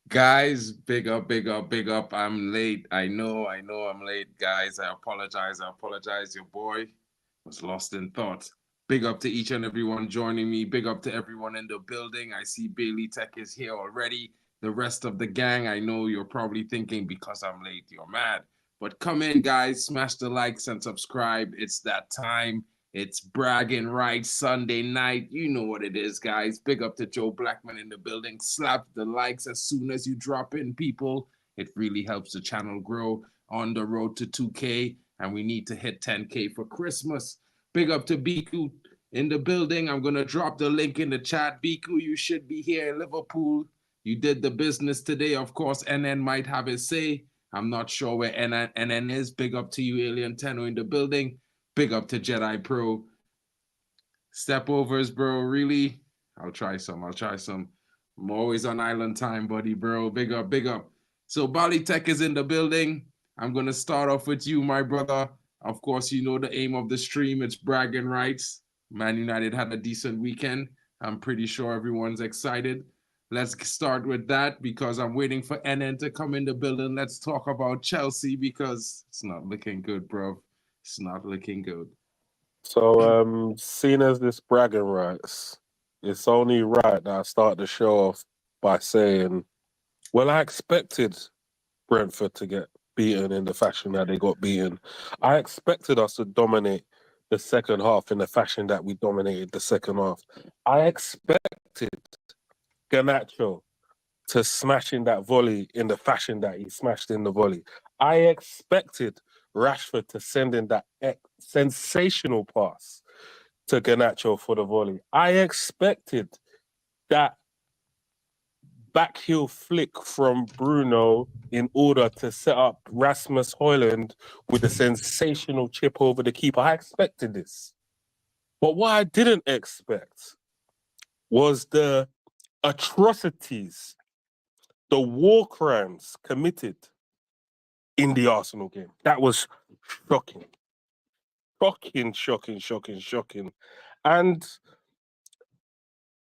Guys, big up, big up, big up. I'm late. I know I'm late, guys. I apologize. Your boy was lost in thought. Big up to each and everyone joining me. Big up to everyone in the building. I see Bailey Tech is here already. The rest of the gang, I know you're probably thinking because I'm late, you're mad. But come in, guys. Smash the likes and subscribe. It's that time. It's bragging rights Sunday night. You know what it is, guys. Big up to Joe Blackman in the building. Slap the likes as soon as you drop in, people. It really helps the channel grow on the road to 2K, and we need to hit 10K for Christmas. Big up to Biku in the building. I'm going to drop the link in the chat. Biku, you should be here in Liverpool. You did the business today. Of course, NN might have his say. I'm not sure where NN is. Big up to you, Alien Tenno in the building. Big up to Jedi Pro. Step overs, bro. Really? I'll try some. I'm always on island time, buddy, bro. Big up, big up. So Bali Tech is in the building. I'm going to start off with you, my brother. Of course, you know the aim of the stream. It's bragging rights. Man United had a decent weekend. I'm pretty sure everyone's excited. Let's start with that because I'm waiting for NN to come in the building. Let's talk about Chelsea because it's not looking good, bro. It's not looking good. So, seeing as this bragging rights, it's only right that I start the show off by saying, well, I expected Brentford to get beaten in the fashion that they got beaten. I expected us to dominate the second half in the fashion that we dominated the second half. I expected Garnacho to smash in that volley in the fashion that he smashed in the volley. I expected Rashford to send in that sensational pass to Garnacho for the volley. I expected that back heel flick from Bruno in order to set up Rasmus Højlund with a sensational chip over the keeper. I expected this. But what I didn't expect was the atrocities, the war crimes committed in the Arsenal game. That was shocking. Shocking. And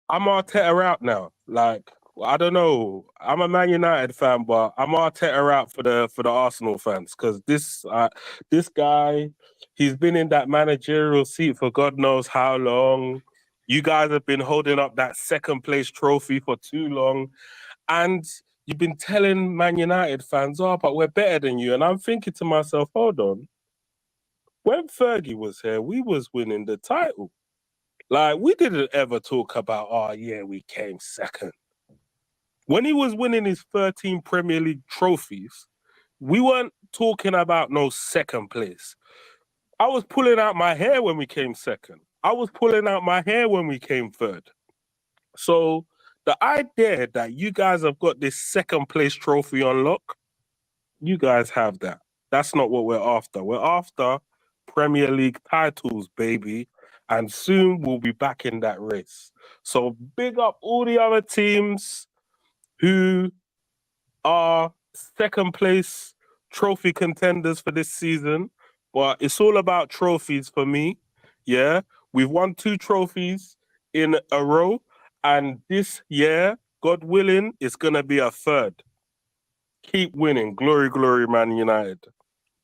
I'm Arteta out now. Like, I don't know. I'm a Man United fan, but I'm Arteta out for the Arsenal fans because this guy, he's been in that managerial seat for God knows how long. You guys have been holding up that second place trophy for too long, and you've been telling Man United fans, "Oh, but we're better than you." And I'm thinking to myself, hold on. When Fergie was here, we was winning the title. Like, we didn't ever talk about, oh, yeah, we came second. When he was winning his 13 Premier League trophies, we weren't talking about no second place. I was pulling out my hair when we came second. I was pulling out my hair when we came third. So the idea that you guys have got this second place trophy on lock, you guys have that. That's not what we're after. We're after Premier League titles, baby. And soon we'll be back in that race. So big up all the other teams who are second place trophy contenders for this season. But it's all about trophies for me. Yeah, we've won 2 trophies in a row. And this year, God willing, it's going to be a third. Keep winning. Glory, glory, Man United.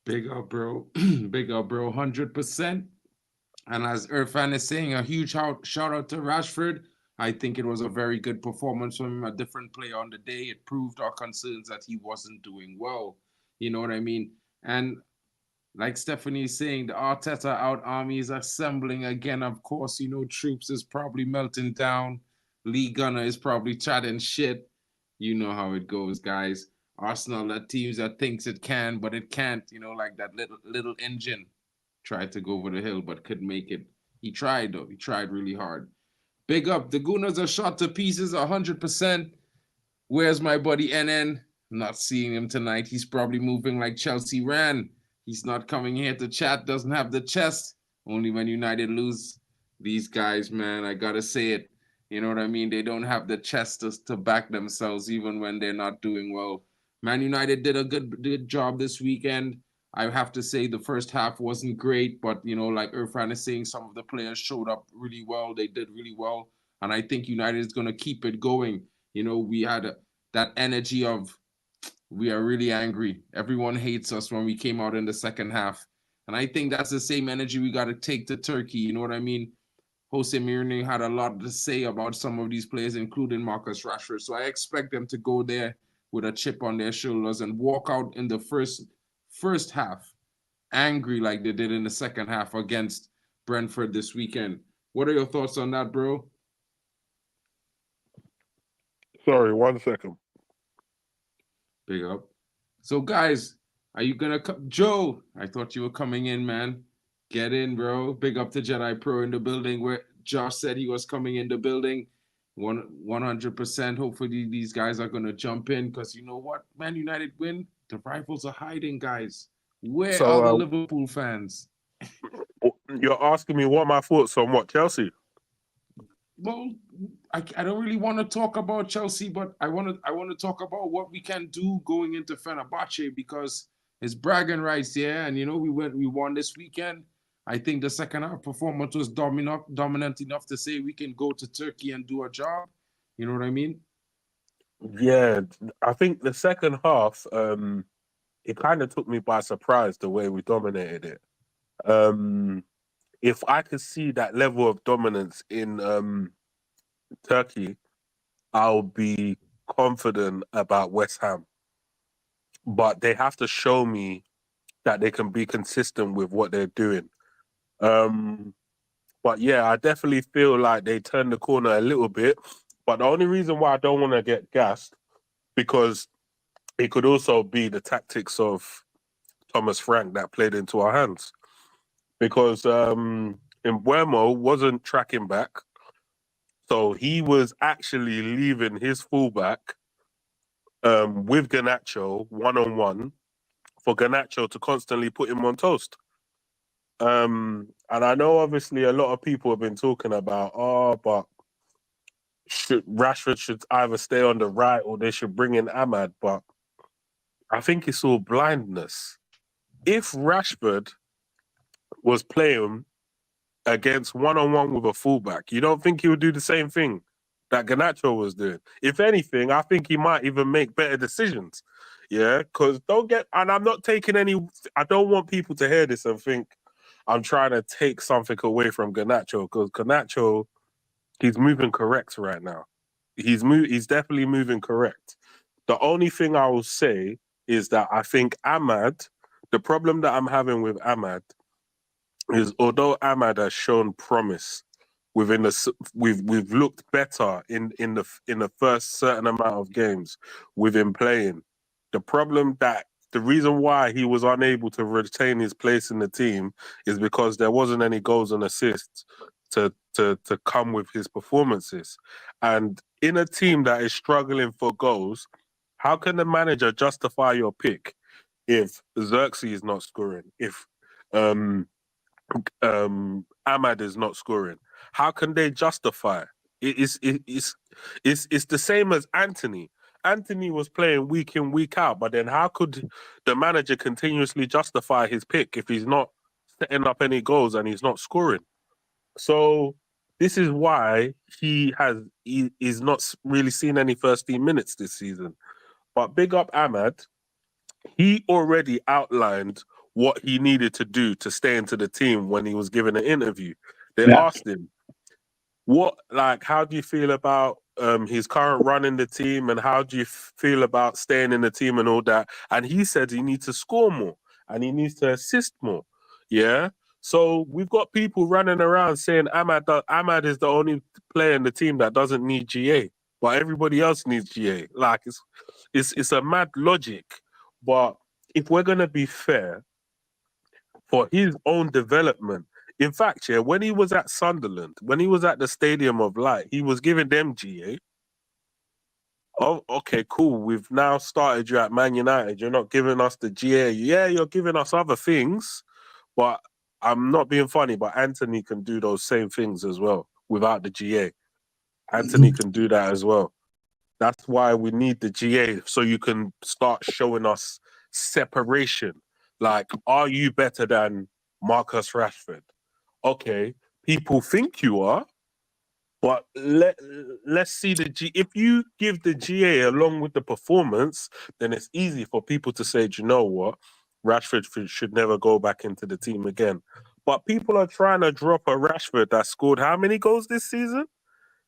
Big up, bro. Big up, bro. 100%. And as Irfan is saying, a huge shout out to Rashford. I think it was a very good performance from him, a different player on the day. It proved our concerns that he wasn't doing well. You know what I mean? And like Stephanie's saying, the Arteta out army is assembling again. Of course, you know, Troops is probably melting down. Lee Gunner is probably chatting shit. You know how it goes, guys. Arsenal are teams that thinks it can, but it can't. You know, like that little engine tried to go over the hill, but couldn't make it. He tried, though. He tried really hard. Big up. The Gooners are shot to pieces 100%. Where's my buddy NN? Not seeing him tonight. He's probably moving like Chelsea ran. He's not coming here to chat, doesn't have the chest. Only when United lose. These guys, man, I gotta say it. You know what I mean? They don't have the chest to back themselves even when they're not doing well. Man United did a good job this weekend. I have to say the first half wasn't great, but, you know, like Irfan is saying, some of the players showed up really well. They did really well. And I think United is going to keep it going. You know, we had that energy of we are really angry. Everyone hates us when we came out in the second half. And I think that's the same energy we got to take to Turkey. You know what I mean? Jose Mourinho had a lot to say about some of these players, including Marcus Rashford. So I expect them to go there with a chip on their shoulders and walk out in the first half angry like they did in the second half against Brentford this weekend. What are your thoughts on that, bro? Sorry, 1 second. Big up. So, guys, are you gonna come? Joe, I thought you were coming in, man. Get in, bro. Big up to Jedi Pro in the building. Where Josh said he was coming in the building. 100%. Hopefully, these guys are gonna jump in because you know what? Man United win. The rivals are hiding, guys. Where are the So Liverpool fans? you're asking me what my thoughts on what Chelsea? Well, I don't really want to talk about Chelsea, but I want to talk about what we can do going into Fenerbahce because it's bragging rights, yeah. And you know we won this weekend. I think the second half performance was dominant enough to say we can go to Turkey and do a job. You know what I mean? Yeah, I think the second half, it kind of took me by surprise the way we dominated it. If I could see that level of dominance in Turkey, I'll be confident about West Ham. But they have to show me that they can be consistent with what they're doing. Um, but yeah, I definitely feel like they turned the corner a little bit. But the only reason why I don't want to get gassed because it could also be the tactics of Thomas Frank that played into our hands. Because Mbuemo wasn't tracking back, so he was actually leaving his fullback with Garnacho one-on-one for Garnacho to constantly put him on toast. And I know obviously a lot of people have been talking about, but Rashford should either stay on the right or they should bring in Ahmad, but I think it's all blindness. If Rashford was playing against one-on-one with a fullback, you don't think he would do the same thing that Garnacho was doing? If anything, I think he might even make better decisions. Yeah, because and I'm not taking I don't want people to hear this and think I'm trying to take something away from Garnacho, because Garnacho, he's moving correct right now. He's definitely moving correct. The only thing I will say is that I think the problem that I'm having with Ahmad is, although Ahmad has shown promise we've looked better in the first certain amount of games with him playing. The reason why he was unable to retain his place in the team is because there wasn't any goals and assists to come with his performances. And in a team that is struggling for goals, how can the manager justify your pick if Xerxes is not scoring, if Ahmad is not scoring? How can they justify? It's the same as Anthony. Anthony was playing week in, week out, but then how could the manager continuously justify his pick if he's not setting up any goals and he's not scoring? So this is why he's not really seen any first team minutes this season. But big up Ahmad, he already outlined what he needed to do to stay into the team when he was given an interview. They asked him, how do you feel about his current run in the team, and how do you feel about staying in the team and all that? And he said he needs to score more and he needs to assist more. Yeah. So we've got people running around saying Ahmad is the only player in the team that doesn't need GA, but everybody else needs GA. Like it's a mad logic. But if we're gonna be fair, for his own development. In fact, yeah, when he was at Sunderland, when he was at the Stadium of Light, he was giving them GA. Oh, okay, cool. We've now started you at Man United. You're not giving us the GA. Yeah, you're giving us other things, but I'm not being funny, but Anthony can do those same things as well without the GA. Anthony can do that as well. That's why we need the GA, so you can start showing us separation. Like, are you better than Marcus Rashford? Okay, people think you are, But let's see the G. If you give the GA along with the performance, then it's easy for people to say, do you know what? Rashford should never go back into the team again. But people are trying to drop a Rashford that scored how many goals this season?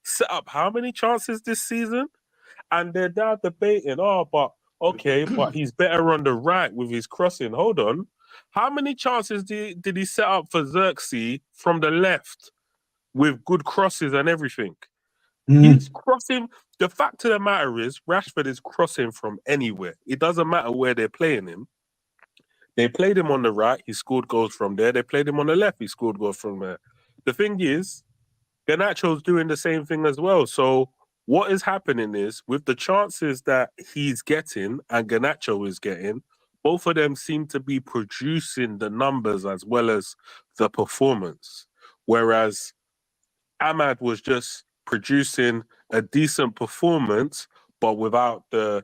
Set up how many chances this season? And they're now debating, but he's better on the right with his crossing. Hold on. How many chances did he set up for Xerxes from the left with good crosses and everything? He's crossing. The fact of the matter is, Rashford is crossing from anywhere. It doesn't matter where they're playing him. They played him on the right, he scored goals from there. They played him on the left, he scored goals from there. The thing is, Garnacho's doing the same thing as well. So what is happening is, with the chances that he's getting and Garnacho is getting, both of them seem to be producing the numbers as well as the performance. Whereas Ahmad was just producing a decent performance, but without the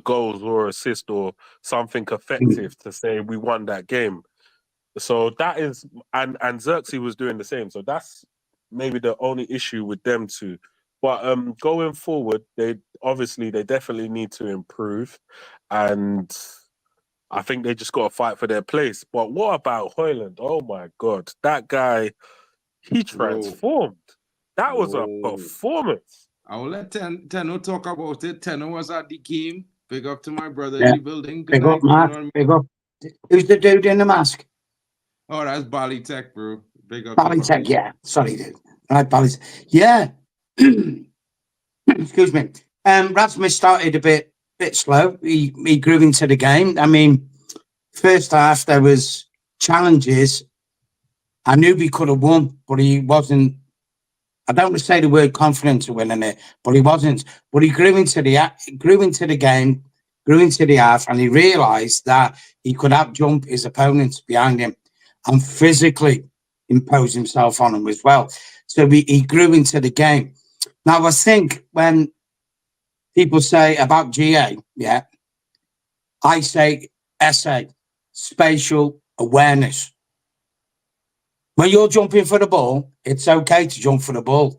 goals or assist or something effective to say we won that game. So that is, and Xerxes was doing the same. So that's maybe the only issue with them two. But going forward, they definitely need to improve, and I think they just got to fight for their place. But what about Højlund? Oh my God, that guy, he transformed. That was a performance. I will let Tenno talk about it. Tenno was at the game. Big up to my brother in the building. Good big up, Mark. Big up. Who's the dude in the mask? Oh, that's Bally Tech, bro. Big up. Bally Tech, yeah. Sorry, dude. Right, Bally. Yeah. Excuse me. Rasmus started a bit slow. He grew into the game. I mean, first half there was challenges. I knew we could have won, but he wasn't. I don't want to say the word confident to winning it, but he wasn't. But he grew into the game, grew into the half, and he realised that he could outjump his opponents behind him and physically impose himself on them as well. So he grew into the game. Now, I think when people say about GA, I say SA, spatial awareness. When you're jumping for the ball, it's okay to jump for the ball.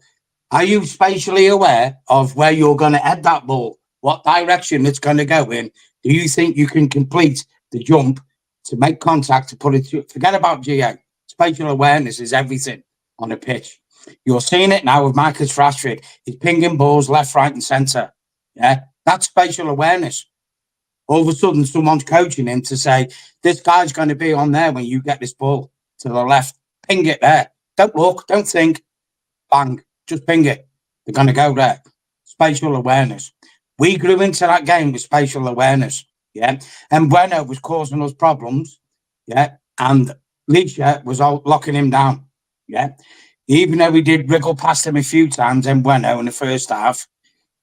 Are you spatially aware of where you're going to head that ball? What direction it's going to go in? Do you think you can complete the jump to make contact to put it through? Forget about GA. Spatial awareness is everything on a pitch. You're seeing it now with Marcus Rashford. He's pinging balls left, right, and centre. Yeah, that's spatial awareness. All of a sudden, someone's coaching him to say, this guy's going to be on there when you get this ball to the left. Ping it there. Don't look, don't think. Bang, just ping it. They're going to go there. Spatial awareness. We grew into that game with spatial awareness. Yeah. And Bueno was causing us problems. Yeah. And Liga was all locking him down. Yeah. Even though we did wriggle past him a few times in Bueno in the first half.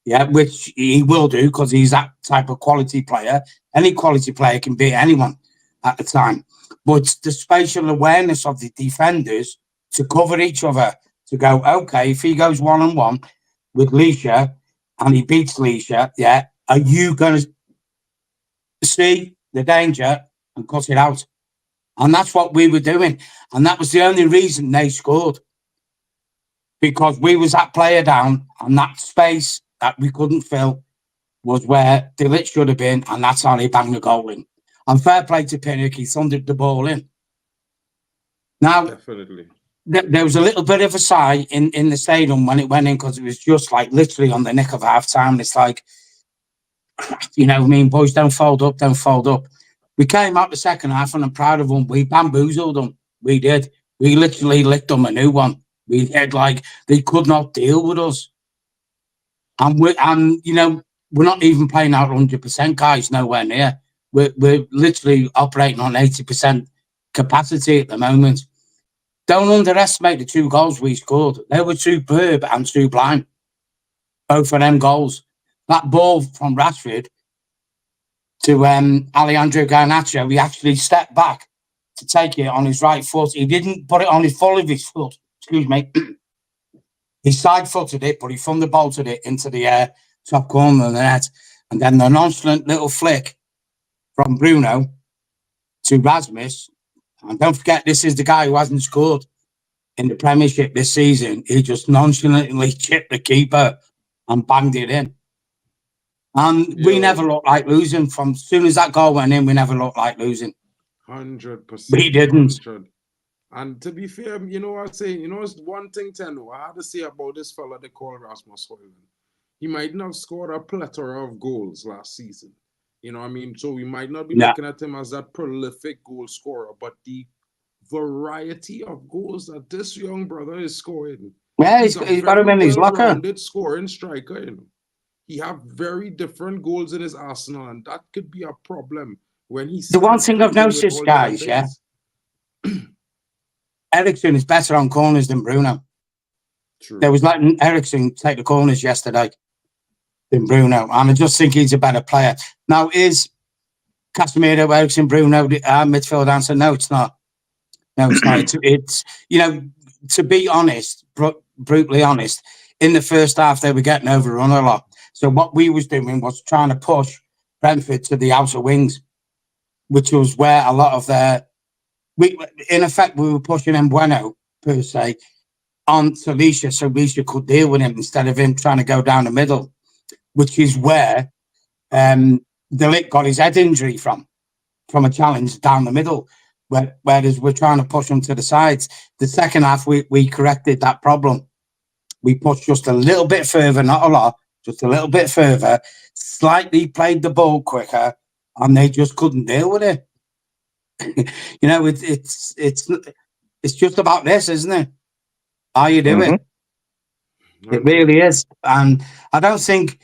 Yeah. Which he will do because he's that type of quality player. Any quality player can beat anyone at the time. But the spatial awareness of the defenders to cover each other, to go, okay, if he goes one-on-one with Liga and he beats Liga, are you going to see the danger and cut it out? And that's what we were doing. And that was the only reason they scored. Because we was that player down and that space that we couldn't fill was where De Ligt should have been, and that's how they banged the goal in. And fair play to Pinnock, he thundered the ball in. Now, definitely, there was a little bit of a sigh in the stadium when it went in because it was just like literally on the nick of half time. It's like, you know what I mean, boys, don't fold up, don't fold up. We came out the second half and I'm proud of them. We bamboozled them. We did. We literally licked them a new one. We had like, they could not deal with us. And you know, we're not even playing out 100%, guys, nowhere near. We're literally operating on 80% capacity at the moment. Don't underestimate the 2 goals we scored. They were superb and sublime. Both of them goals. That ball from Rashford to Alejandro Garnacho, he actually stepped back to take it on his right foot. He didn't put it on his full of his foot. Excuse me. He side-footed it, but he thunderbolted it into the air, top corner of the net. And then the nonchalant little flick from Bruno to Rasmus. And don't forget, this is the guy who hasn't scored in the Premiership this season, he just nonchalantly chipped the keeper and banged it in. And we never looked like losing. From as soon as that goal went in, we never looked like losing. 100%. We didn't. 100. And to be fair, you know what I'm saying? You know, it's one thing to know. I had to say about this fella they call Rasmus Højlund. He might not have scored a plethora of goals last season. You know what I mean? So we might not be looking at him as that prolific goal scorer, but the variety of goals that this young brother is scoring. Yeah, he's got him in his locker. Well-rounded scoring striker, you know. He have very different goals in his arsenal, and that could be a problem when he's the one thing I've noticed, guys, yeah, Ericsson is better on corners than Bruno. True. There was letting Ericsson take the corners yesterday than Bruno, and I just think he's a better player. Now, is Casemiro, Ericsson, Bruno our midfield answer? No, it's not. No, it's not. It's you know, to be honest, brutally honest, in the first half they were getting overrun a lot. So what we was doing was trying to push Brentford to the outer wings, which was where a lot of their in effect we were pushing Bueno per se on to Leisha, so Leisha could deal with him instead of him trying to go down the middle, which is where De Ligt got his head injury from a challenge down the middle. Whereas we're trying to push them to the sides. The second half, we corrected that problem. We pushed just a little bit further, not a lot, just a little bit further, slightly played the ball quicker, and they just couldn't deal with it. You know, it's just about this, isn't it? How you do it. It really is. And I don't think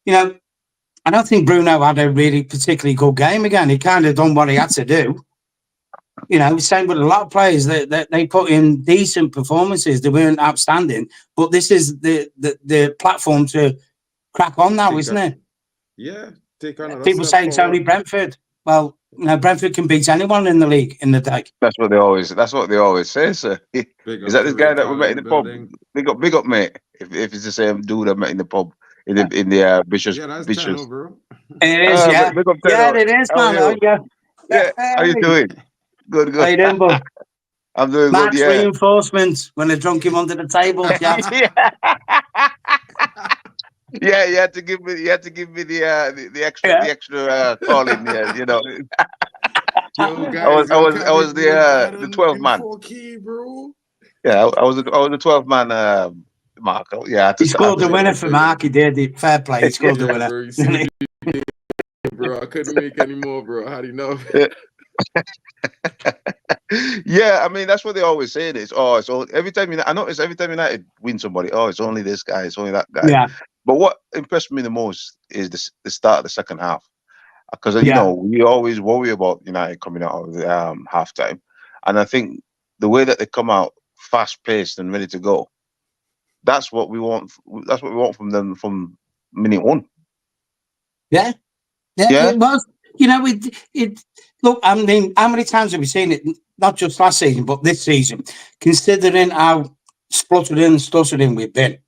Bruno had a really particularly good game again. He kind of done what he had to do. You know, same with a lot of players that they put in decent performances. They weren't outstanding, but this is the platform to crack on now, isn't it? Yeah, take on. People say it's only Brentford. Well, you know, Brentford can beat anyone in the league in the day. That's what they always say, sir. Is that this guy that we met in the pub? Big up, mate. If it's the same dude I met in the pub in the Bishop's. Yeah, that's Bishop's. Channel, bro. It is, yeah. Yeah, it is, man. Yeah. How you doing? Good. How you doing, bud? I'm doing Max good. Yeah. Reinforcements when they drunk him under the table. Yeah, you had to give me the extra calling. Yeah, you know. Yo, guys, I was the 12th man. Bro. Yeah, I was the 12th man. Mark. Yeah, he scored the winner for Mark. He did. Fair play. He scored the winner. Bro, I couldn't make any more, bro. How do you know? Yeah, I mean that's what they always say. It's every time I notice every time United win somebody, it's only this guy, it's only that guy. Yeah. But what impressed me the most is the start of the second half, because you know we always worry about United coming out of the halftime, and I think the way that they come out fast paced and ready to go, that's what we want. That's what we want from them from minute one. Yeah. It was. You know, it. Look, I mean, how many times have we seen it? Not just last season, but this season. Considering how spluttered and stuttering we've been,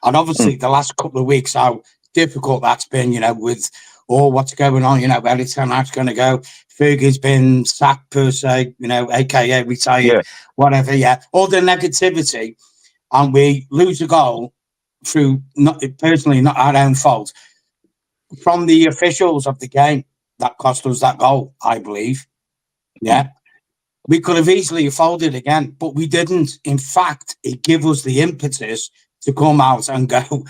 and obviously the last couple of weeks, how difficult that's been. You know, with all what's going on. You know, where it's going to go. Fergie's been sacked per se. You know, aka retired, whatever. Yeah, all the negativity, and we lose a goal through not our own fault. From the officials of the game that cost us that goal, I believe. Yeah. We could have easily folded again, but we didn't. In fact, it gave us the impetus to come out and go,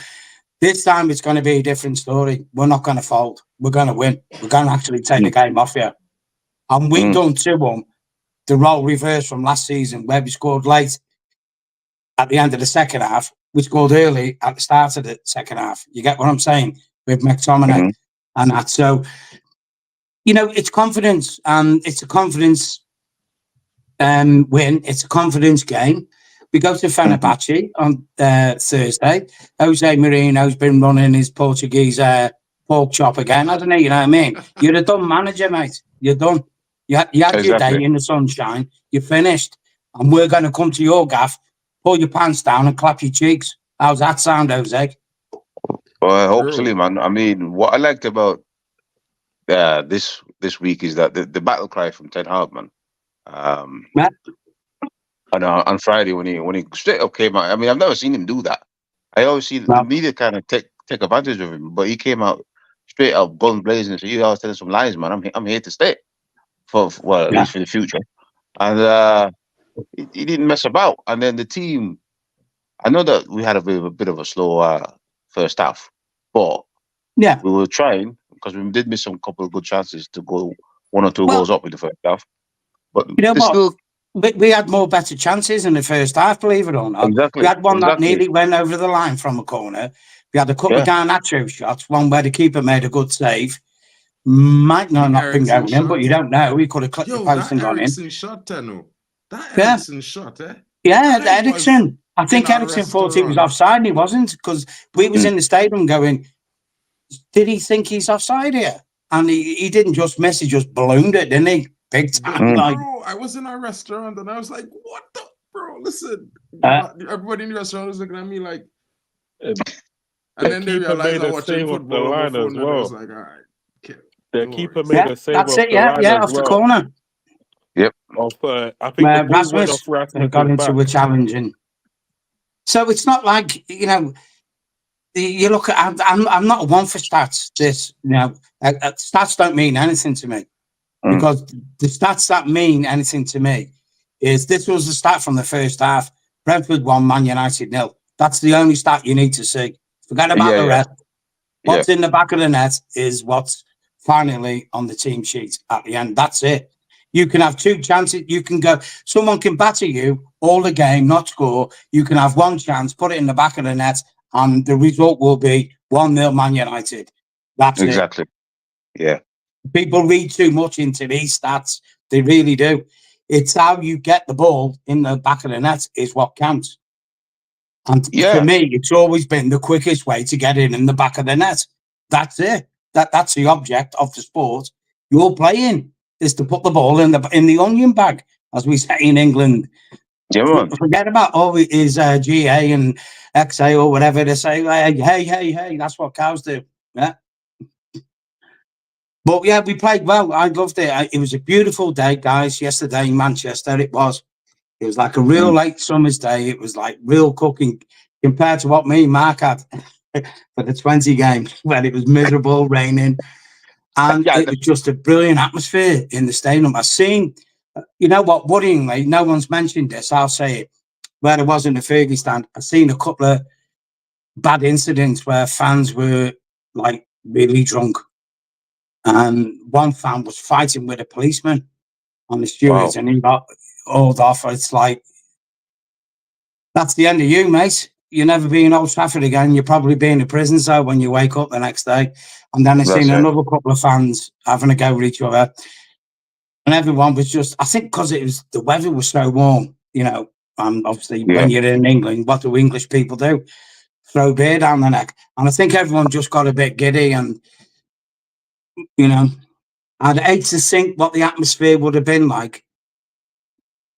this time it's going to be a different story. We're not going to fold. We're going to win. We're going to actually take the game off here. And we've done to them the role reverse from last season where we scored late at the end of the second half. We scored early at the start of the second half. You get what I'm saying? With McTominay and that. So, you know, it's confidence, and it's a confidence win. It's a confidence game. We go to Fenerbahce on Thursday. Jose Mourinho's been running his Portuguese pork chop again, hasn't he? You know what I mean? You're a done manager, mate. You're done. You had your day in the sunshine. You're finished. And we're going to come to your gaff, pull your pants down and clap your cheeks. How's that sound, Jose? Well, hopefully, man. I mean, what I liked about this week is that the battle cry from Ten Hag, man. And on Friday when he straight up came out, I mean, I've never seen him do that. I always see the media kind of take advantage of him, but he came out straight up, guns blazing, and said, "You always telling some lies, man. I'm here to stay for well, at least for the future." And he didn't mess about. And then the team, I know that we had a bit of a slow first half, but yeah, we were trying because we did miss some couple of good chances to go 1 or 2 goals up in the first half. But you know what? still We had more better chances in the first half, believe it or not. exactly. We had one that nearly went over the line from a corner. We had a couple of Garnacho shots, one where the keeper made a good save. Might not been going in, but you don't know. He could have clipped the post and gone in. Shot, Teno. That Ericsson shot, Yeah, the Ericsson. I think Ericsson thought he was offside and he wasn't, because we was in the stadium going, did he think he's offside here? And he didn't just miss, he just ballooned it, didn't he? Big time. Bro, I was in a restaurant and I was like, what the, bro, listen. Everybody in the restaurant was looking at me like, and then they realized I was watching football on the phone, and I was like, all right. The keeper made a save off the line off the corner. Yep. I think the ball went off Rasmus got into a challenge. And so it's not like, you know, you look at, I'm not one for stats. Stats don't mean anything to me, because the stats that mean anything to me is this was the stat from the first half. Brentford 1, Man United 0. That's the only stat you need to see. Forget about the rest. What's in the back of the net is what's finally on the team sheet at the end. That's it. You can have 2 chances. You can go, someone can batter you all the game, not score. You can have 1 chance, put it in the back of the net, and the result will be 1-0 Man United. That's exactly. Yeah. People read too much into these stats. They really do. It's how you get the ball in the back of the net is what counts. And for me, it's always been the quickest way to get in the back of the net. That's it. That's the object of the sport you're playing, is to put the ball in the onion bag, as we say in England. Forget about is GA and XA or whatever they say. Hey, that's what cows do. Yeah. But yeah, we played well. I loved it. It was a beautiful day, guys. Yesterday in Manchester, it was like a real late summer's day. It was like real cooking compared to what me and Mark had for the 20 games, where it was miserable, raining. And it was just a brilliant atmosphere in the stadium. I've seen, you know what, worryingly, no one's mentioned this, I'll say it, where I was in the Fergie stand, I've seen a couple of bad incidents where fans were like really drunk. And one fan was fighting with a policeman on the stewards, and he got hauled off. It's like, that's the end of you, mate. You'll never be in Old Trafford again. You'll probably be in a prison cell when you wake up the next day. And then I've seen another couple of fans having a go with each other. And everyone was just, I think because the weather was so warm, you know, and obviously when you're in England, what do English people do? Throw beer down the neck. And I think everyone just got a bit giddy, and, you know, I'd hate to think what the atmosphere would have been like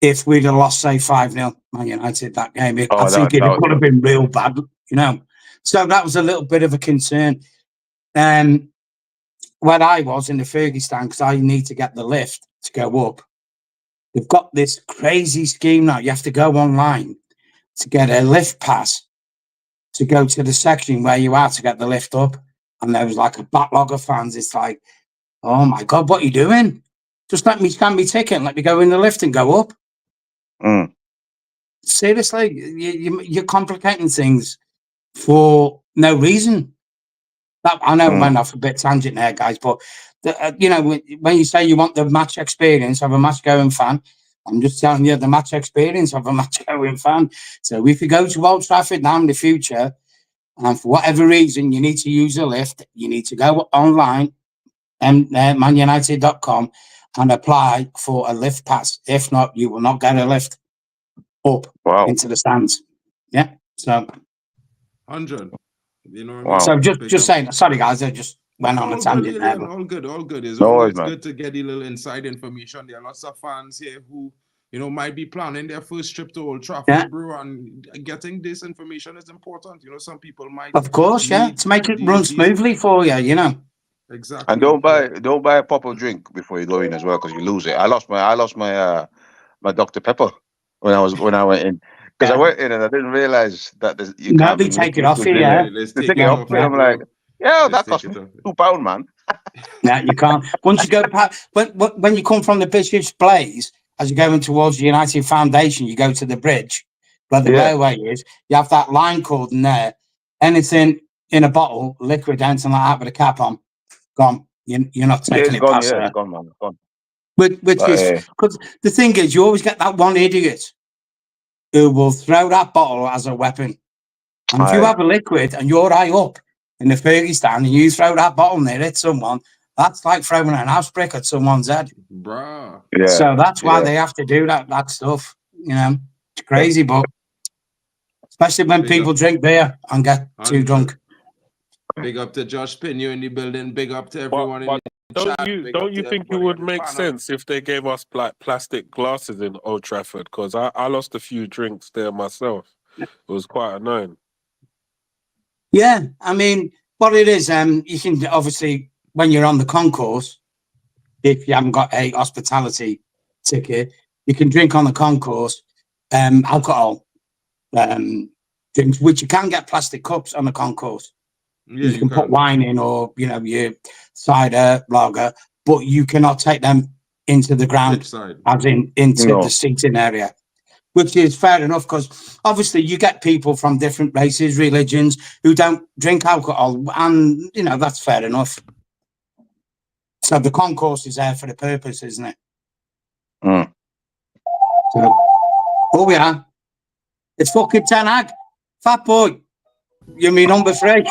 if we'd have lost, say, 5-0 Man United that game. I think it would have been real bad, you know. So that was a little bit of a concern. When I was in the Fergie stand, because I need to get the lift to go up, they've got this crazy scheme now. You have to go online to get a lift pass to go to the section where you are to get the lift up. And there was like a backlog of fans. It's like, oh my God, what are you doing? Just let me scan my ticket and let me go in the lift and go up. Seriously, you're complicating things for no reason. I know I went off a bit tangent there, guys, but you know, when you say you want the match experience of a match-going fan, I'm just telling you the match experience of a match-going fan. So if you go to Old Trafford now in the future, and for whatever reason you need to use a lift, you need to go online, manunited.com, and apply for a lift pass. If not, you will not get a lift up into the stands. Yeah. So 100. You know. Wow. So just saying. Sorry, guys. I just went on a tangent there. All good. It's always good to get a little inside information. There are lots of fans here who, you know, might be planning their first trip to Old Trafford, bro, and getting this information is important. You know, some people might, of course, to make it run smoothly for you. You know. Exactly. And don't buy a pop of drink before you go in as well, because you lose it. I lost my Dr. Pepper when I went in. Because I went in and I didn't realize that you can't they take it off here. Yeah, let's They take take it it off. off. And I'm like, yeah, that Let's cost take me it off. £2, man. No, you can't. Once you go past, when you come from the Bishop's Blaze, as you're going towards the United Foundation, you go to the bridge where the railway is. You have that line called in there. Anything in a bottle, liquid, anything like that with a cap on, gone. You're not taking it past there. It's gone, man. It's gone. Which is because the thing is, you always get that one idiot who will throw that bottle as a weapon. And if you have a liquid and you're high up in the Fergie stand and you throw that bottle near it, someone, that's like throwing an house brick at someone's head. Bruh. Yeah. So that's why they have to do that stuff. It's crazy, but especially when people drink beer and get too drunk. Big up to Josh Pinu in the building. Big up to everyone in the Don't chat. you think it would make sense if they gave us like plastic glasses in Old Trafford? Because I lost a few drinks there myself. It was quite annoying. Yeah, I mean, what it is, you can obviously, when you're on the concourse, if you haven't got a hospitality ticket, you can drink on the concourse alcohol drinks, which you can get plastic cups on the concourse. Yeah, you can put wine in or, your cider, lager, but you cannot take them into the ground, as in into the seating area, which is fair enough because obviously you get people from different races, religions who don't drink alcohol, and, that's fair enough. So the concourse is there for the purpose, isn't it? Mm. So, oh, yeah. It's fucking Ten Hag. Fat boy. You mean number 3?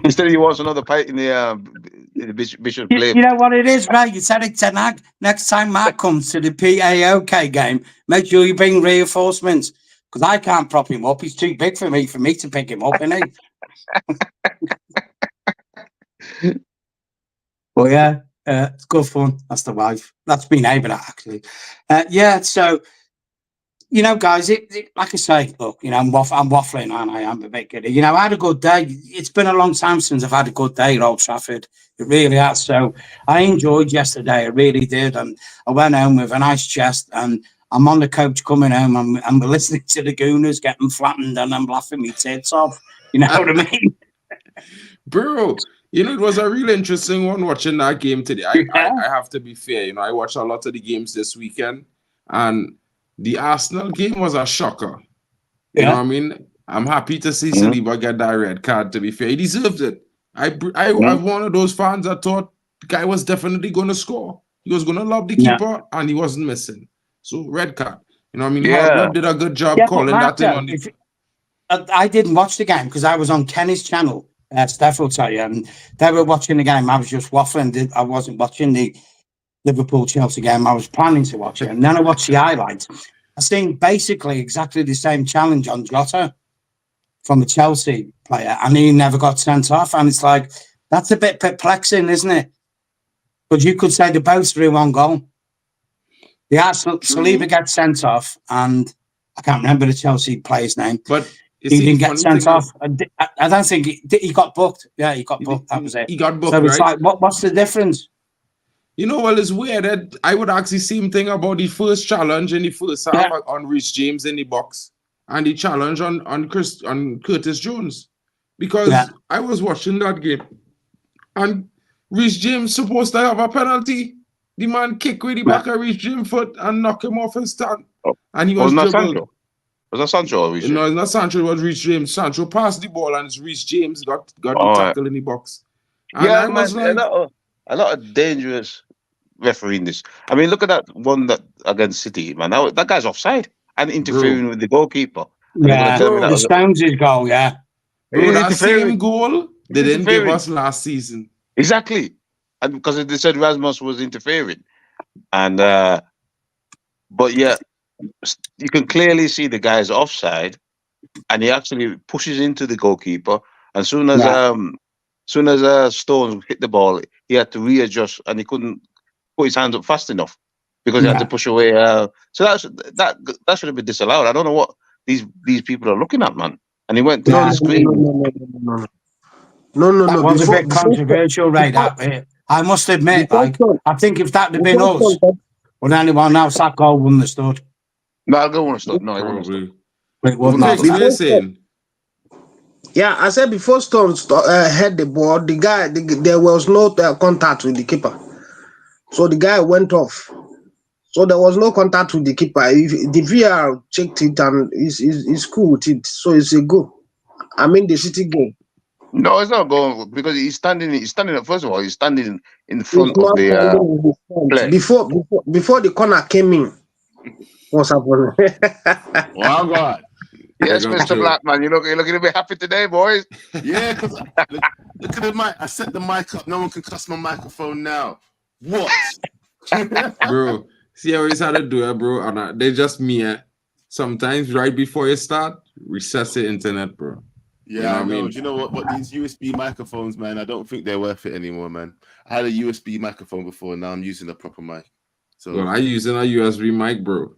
Instead of you want another pint in the Bishop's Blaze. You know what it is, right? You said it, Ten Hag. Next time Matt comes to the PAOK game, make sure you bring reinforcements. Because I can't prop him up. He's too big for me to pick him up, isn't he? Well, yeah, it's good fun. That's the wife. That's been able to actually. So, guys, like I say, look, I'm waffling and I am a bit giddy. I had a good day. It's been a long time since I've had a good day at Old Trafford. It really has. So I enjoyed yesterday. I really did. And I went home with a nice chest and I'm on the coach coming home and we're listening to the Gooners getting flattened and I'm laughing my tits off. You know what I mean? Bro, it was a really interesting one watching that game today. I have to be fair. I watched a lot of the games this weekend and the Arsenal game was a shocker. You know what I mean? I'm happy to see Saliba get that red card, to be fair. He deserved it. I'm one of those fans that thought the guy was definitely going to score. He was going to lob the keeper and he wasn't missing. So, red card. You know what I mean? Hardware did a good job calling that thing on the... I didn't watch the game because I was on Kenny's channel. Steph will tell you. And they were watching the game. I was just waffling. I wasn't watching the Liverpool-Chelsea game. I was planning to watch it. And then I watched the highlights. I seen basically exactly the same challenge on Jota from a Chelsea player, and he never got sent off. And it's like, that's a bit perplexing, isn't it? But you could say they both threw one goal. The Arsenal, Saliba gets sent off, and I can't remember the Chelsea player's name. But he didn't get sent off. I don't think he got booked. Yeah, he got booked. That was it. He got booked, so it's like, what's the difference? Well, it's weird that I would ask the same thing about the first challenge in the first half on Reece James in the box and the challenge on Curtis Jones. Because I was watching that game and Reece James supposed to have a penalty. The man kicked with the back of Reece James' foot and knocked him off his stand. And he was dribbled. Was that Sancho or Reece James? No, it's not Sancho, it was Reece James. Sancho passed the ball and it's Reece James got the tackle in the box. And I was like, a lot of dangerous refereeing this. I mean, look at that one that against City, man. That guy's offside and interfering with the goalkeeper. Yeah, the Stones' goal, yeah. Bro, that same goal they didn't give us last season. Exactly. And because they said Rasmus was interfering. And but yeah, you can clearly see the guy's offside and he actually pushes into the goalkeeper. And soon as Stones hit the ball, he had to readjust and he couldn't put his hands up fast enough because he had to push away. So that should have been disallowed. I don't know what these people are looking at, man. And he went to the screen. No. That was a bit controversial, right? I must admit, I think if that had been us, Would anyone else that goal wouldn't have stood? No, I don't want to start. No, I want to Probably. But it was not. What are you saying? Yeah, I said before Stone had the ball, the guy, there was no contact with the keeper. So the guy went off. So there was no contact with the keeper. If the VR checked it and is cool with it. So it's a go. I mean the City game. No, it's not going because he's standing. He's standing up. First of all, he's standing in It's front not of the standing in the front. play. Before the corner came in. What's happening? Oh God. Yes, I got Mr. you. Blackman, you're looking a bit happy today, boys. Yeah, because look at the mic. I set the mic up. No one can cuss my microphone now. What? Bro, see how it's how to do it, bro. And they just me. Sometimes right before you start, recess the internet, bro. Yeah, You know what I I know. mean? Do you know what? But these USB microphones, man, I don't think they're worth it anymore, man. I had a USB microphone before. Now I'm using a proper mic. So Well, I using a USB mic, bro.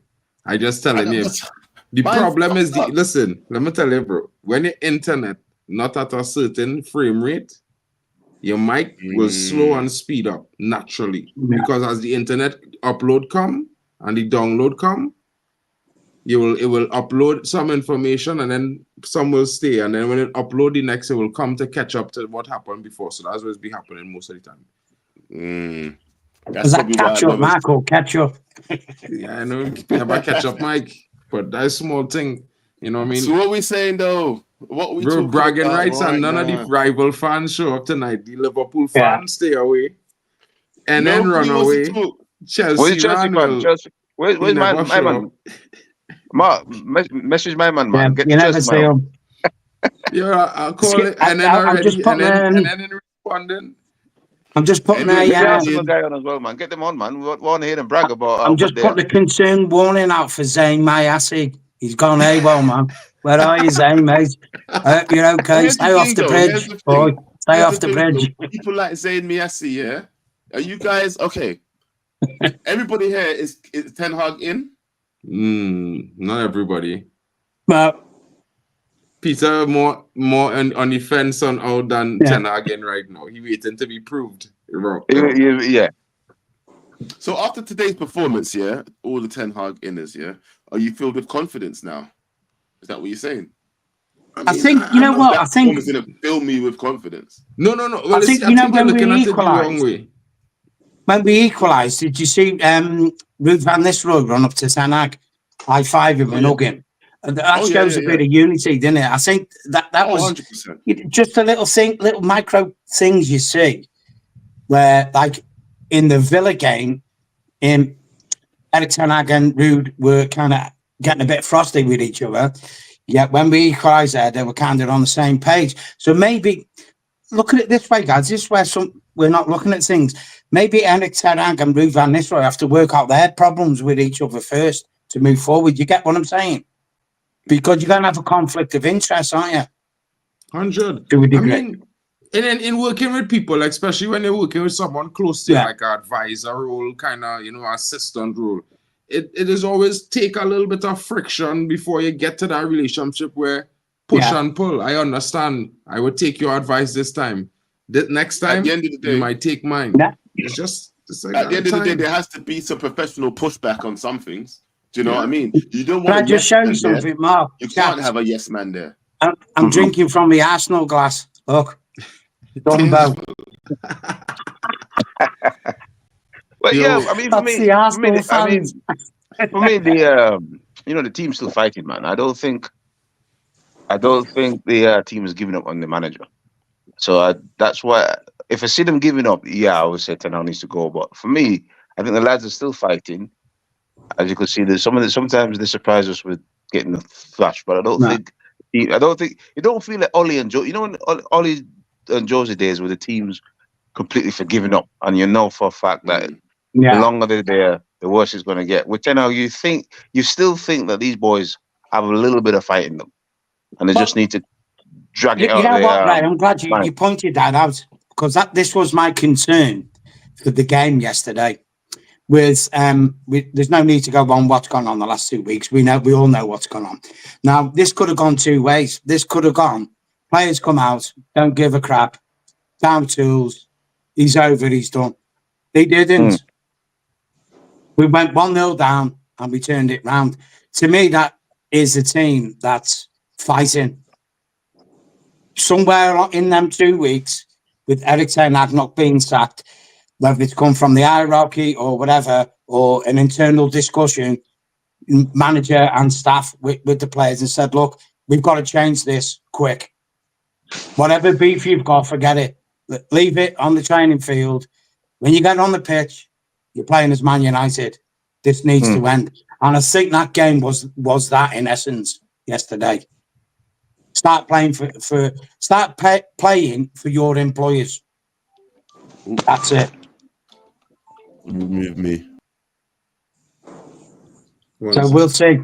I just telling you. Mine's The problem is fucked up. listen, let me tell you, bro. When your internet not at a certain frame rate, your mic will slow and speed up naturally. Yeah. Because as the internet upload come and the download come, it will upload some information and then some will stay. And then when it upload the next, it will come to catch up to what happened before. So that's what's be happening most of the time. That's Is that probably why catch I up, never- Mark, or catch up? Yeah, I know have a catch up mic, but that's a small thing. You know what I mean? So what we saying though? What we Bro, talking bragging about rights right and none now? of the rival fans show up tonight. The Liverpool Yeah. fans stay away and then Nobody run wants to away. talk. Chelsea, Where's Chelsea man, fan? will- Chelsea. Where's he my never man? show up. Mark, message my man, man. Yeah, Get you the never Chelsea see man. him. Yeah, I'll call it, and then I'm just already, putting and then in responding. I'm just putting Anyway, a Get the yeah. Arsenal guy on as well, man. Get them on, man. We want to hear them brag about how I'm good just they are. putting a concern warning out for Zayn Mayasi. He's gone AWOL, man. Where are you, Zayn, mate? I hope you're okay. Here's Stay the off thing, the though. bridge, Here's the boy. thing. Stay Here's off the thing, bridge. though. People like Zayn Miasi, yeah? Are you guys okay? Everybody here is Ten Hag in? Not everybody. But Peter more on the fence on out than Yeah. Ten Hag in right now. He waiting to be proved wrong. Yeah. So after today's performance, yeah, all the Ten Hag inners, yeah, are you filled with confidence now? Is that what you're saying? I think, you know what? I think, Performance didn't fill me with confidence. No. Well, I think, you know, you're when looking we at it the wrong equalised, way. when we equalised, did you see Ruth Van Nistelrooy run up to Ten Hag, high five him and hug him? That shows a bit of unity, didn't it? I think that was 100%. just a little thing, little micro things you see where, like in the Villa game, Eric Ten Hag and Ruud were kind of getting a bit frosty with each other. Yet when we equalised there, they were kind of on the same page. So maybe look at it this way, guys. This is where we're not looking at things. Maybe Eric Ten Hag and Ruud Van Nistelrooy have to work out their problems with each other first to move forward. You get what I'm saying? Because you're going to have a conflict of interest, aren't you? 100. To a I degree. mean, and then in working with people, like, especially when you're working with someone close to you, Yeah. like an advisor role, kind of, assistant role, it is always take a little bit of friction before you get to that relationship where push and pull. I understand. I would take your advice this time. The next time, At the end of the day, you might take mine. Yeah. It's like at the end of the day, time. there has to be some professional pushback on some things. Do you know what I mean? You don't Can want I just show you there. something, Mark? You can't have a yes man there. I'm drinking from the Arsenal glass. Look. Dumbo. Well, Yo, yeah, I mean, That's the Arsenal fans. for me, the team's still fighting, man. I don't think the team is giving up on the manager. So that's why, if I see them giving up, yeah, I would say Ten Hag needs to go. But for me, I think the lads are still fighting. As you can see, there's sometimes they surprise us with getting a flash, but I don't think you don't feel like Ollie and Joe. You know when Ollie and Josie days where the teams completely for giving up, and you know for a fact that the longer they're there, the worse it's going to get. With Ten Hag, you still think that these boys have a little bit of fight in them, and they just need to drag it out. You know what, Ray? I'm glad you pointed that out, because this was my concern for the game yesterday. There's no need to go on what's gone on the last 2 weeks. We all know what's gone on. Now, this could have gone two ways. This could have gone, players come out, don't give a crap, down tools, he's over, he's done. They didn't. We went 1-0 down and we turned it round. To me, that is a team that's fighting. Somewhere in them 2 weeks, with Eric Ten Hag not being sacked, whether it's come from the hierarchy or whatever, or an internal discussion, manager and staff with the players, and said, look, we've got to change this quick. Whatever beef you've got, forget it. Leave it on the training field. When you get on the pitch, you're playing as Man United. This needs to end. And I think that game was that in essence yesterday. Start playing playing for your employers. That's it. Remove me. So we'll see.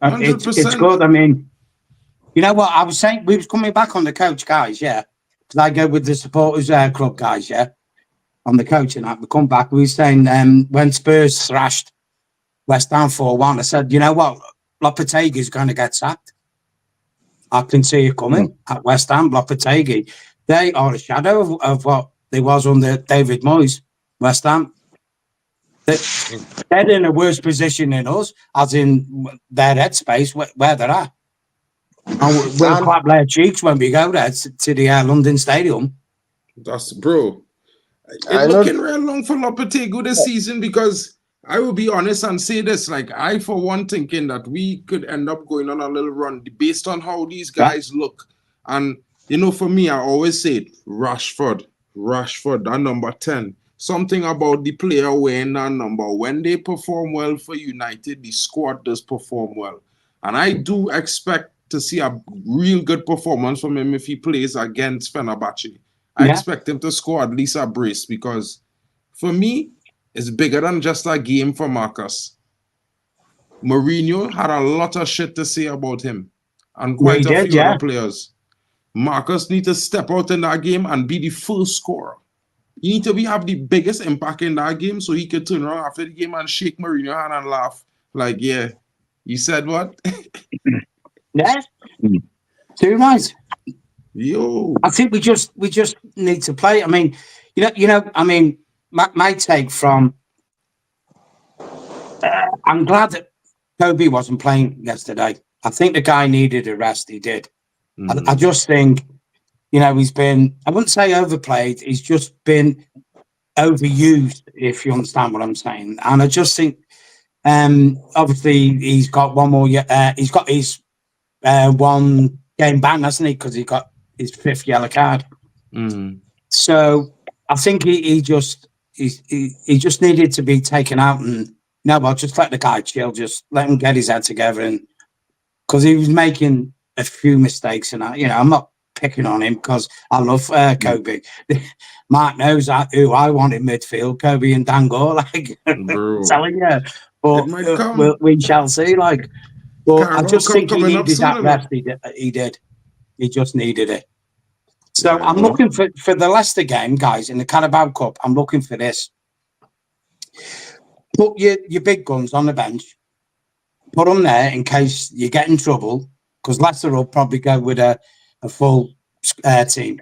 It's good. I mean, you know what I was saying? We was coming back on the coach, guys. Yeah, because I go with the supporters club guys. Yeah, on the coach, and we come back. We were saying when Spurs thrashed West Ham 4-1, I said, you know what, Lopetegui is going to get sacked. I can see it coming at West Ham. Lopetegui, they are a shadow of what they was under David Moyes. West Ham. They're in a worse position than us, as in their headspace where they're at. And we'll clap their cheeks when we go there to the London Stadium. That's bro. It's looking real long for Lopetegui this season, because I will be honest and say this, like, I for one thinking that we could end up going on a little run based on how these guys look. And you know, for me, I always say Rashford, that number 10. Something about the player wearing that number. When they perform well for United, the squad does perform well. And I do expect to see a real good performance from him if he plays against Fenerbahce. I expect him to score at least a brace, because for me, it's bigger than just a game for Marcus. Mourinho had a lot of shit to say about him and quite a few other players. Marcus needs to step out in that game and be the first scorer. You need to have the biggest impact in that game so he could turn around after the game and shake Mourinho's hand and laugh. Like, yeah, you said what? Yeah. Too nice. Yo. I think we just need to play. I mean, I mean, my take from I'm glad that Kobe wasn't playing yesterday. I think the guy needed a rest. He did. I just think, he's been, I wouldn't say overplayed. He's just been overused, if you understand what I'm saying. And I just think, obviously, he's got one more. He's got his one game ban, hasn't he? Because he got his 5th yellow card. So I think he just needed to be taken out, and just let the guy chill, just let him get his head together, and because he was making a few mistakes, and I'm not picking on him because I love Kobe. Mark knows who I want in midfield, Kobe and Dango, like telling you, but we shall see. Like, but I just think he needed that rest. He did. He just needed it. So I'm looking for the Leicester game, guys, in the Carabao Cup. I'm looking for this. Put your big guns on the bench. Put them there in case you get in trouble, because Leicester will probably go with a full team,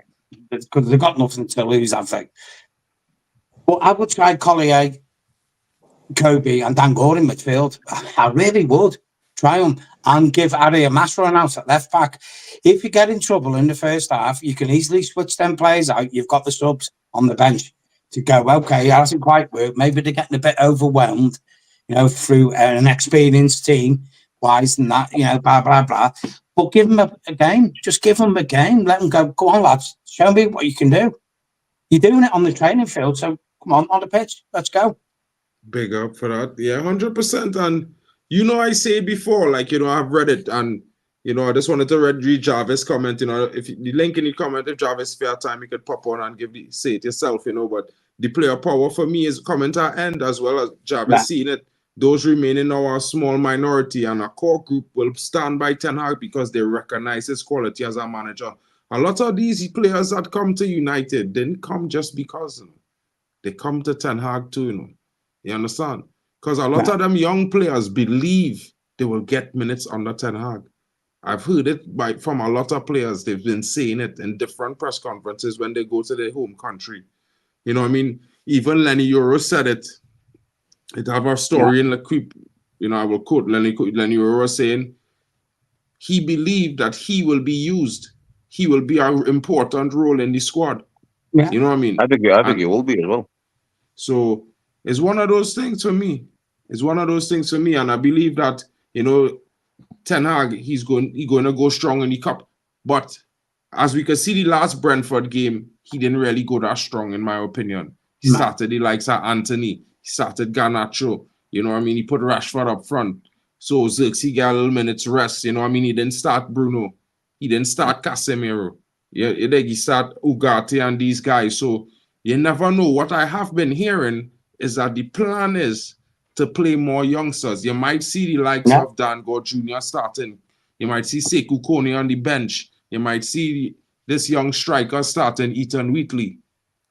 because they've got nothing to lose, I think. But I would try Collier, Kobe, and Dango in midfield. I really would. Try them and give Harry a mass run out at left back. If you get in trouble in the first half, you can easily switch them players out. You've got the subs on the bench to go, okay, it hasn't quite worked. Maybe they're getting a bit overwhelmed, through an experienced team, wise and that, blah, blah, blah. But give them a game. Just give them a game. Let them go on, lads. Show me what you can do. You're doing it on the training field, so come on the pitch. Let's go. Big up for that. Yeah, 100%. And I say before, like, I've read it, and, I just wanted to read Jarvis' comment, if the link in the comment, if Jarvis fair time, you could pop on and say it yourself, but the player power for me is commenter end, as well as Jarvis seeing it. Those remaining are a small minority, and a core group will stand by Ten Hag because they recognize his quality as a manager. A lot of these players that come to United didn't come just because they come to Ten Hag too, You understand? Because a lot of them young players believe they will get minutes under Ten Hag. I've heard it from a lot of players. They've been saying it in different press conferences when they go to their home country. I mean? Even Lenny Euro said it It have a story in the I will quote Lenny Rora saying, he believed that he will be used. He will be an important role in the squad. Yeah. You know what I mean? I think it will be as well. So it's one of those things for me. It's one of those things for me. And I believe that, Ten Hag, he's going to go strong in the cup. But as we could see the last Brentford game, he didn't really go that strong, in my opinion. He started the likes of Anthony. He started Garnacho. You know what I mean? He put Rashford up front. So Xerxes got a little minutes rest. You know what I mean? He didn't start Bruno. He didn't start Casemiro. Yeah, he started Ugarte and these guys. So you never know. What I have been hearing is that the plan is to play more youngsters. You might see the likes of Dan Gore Jr. starting. You might see Sekou Kone on the bench. You might see this young striker starting Ethan Wheatley.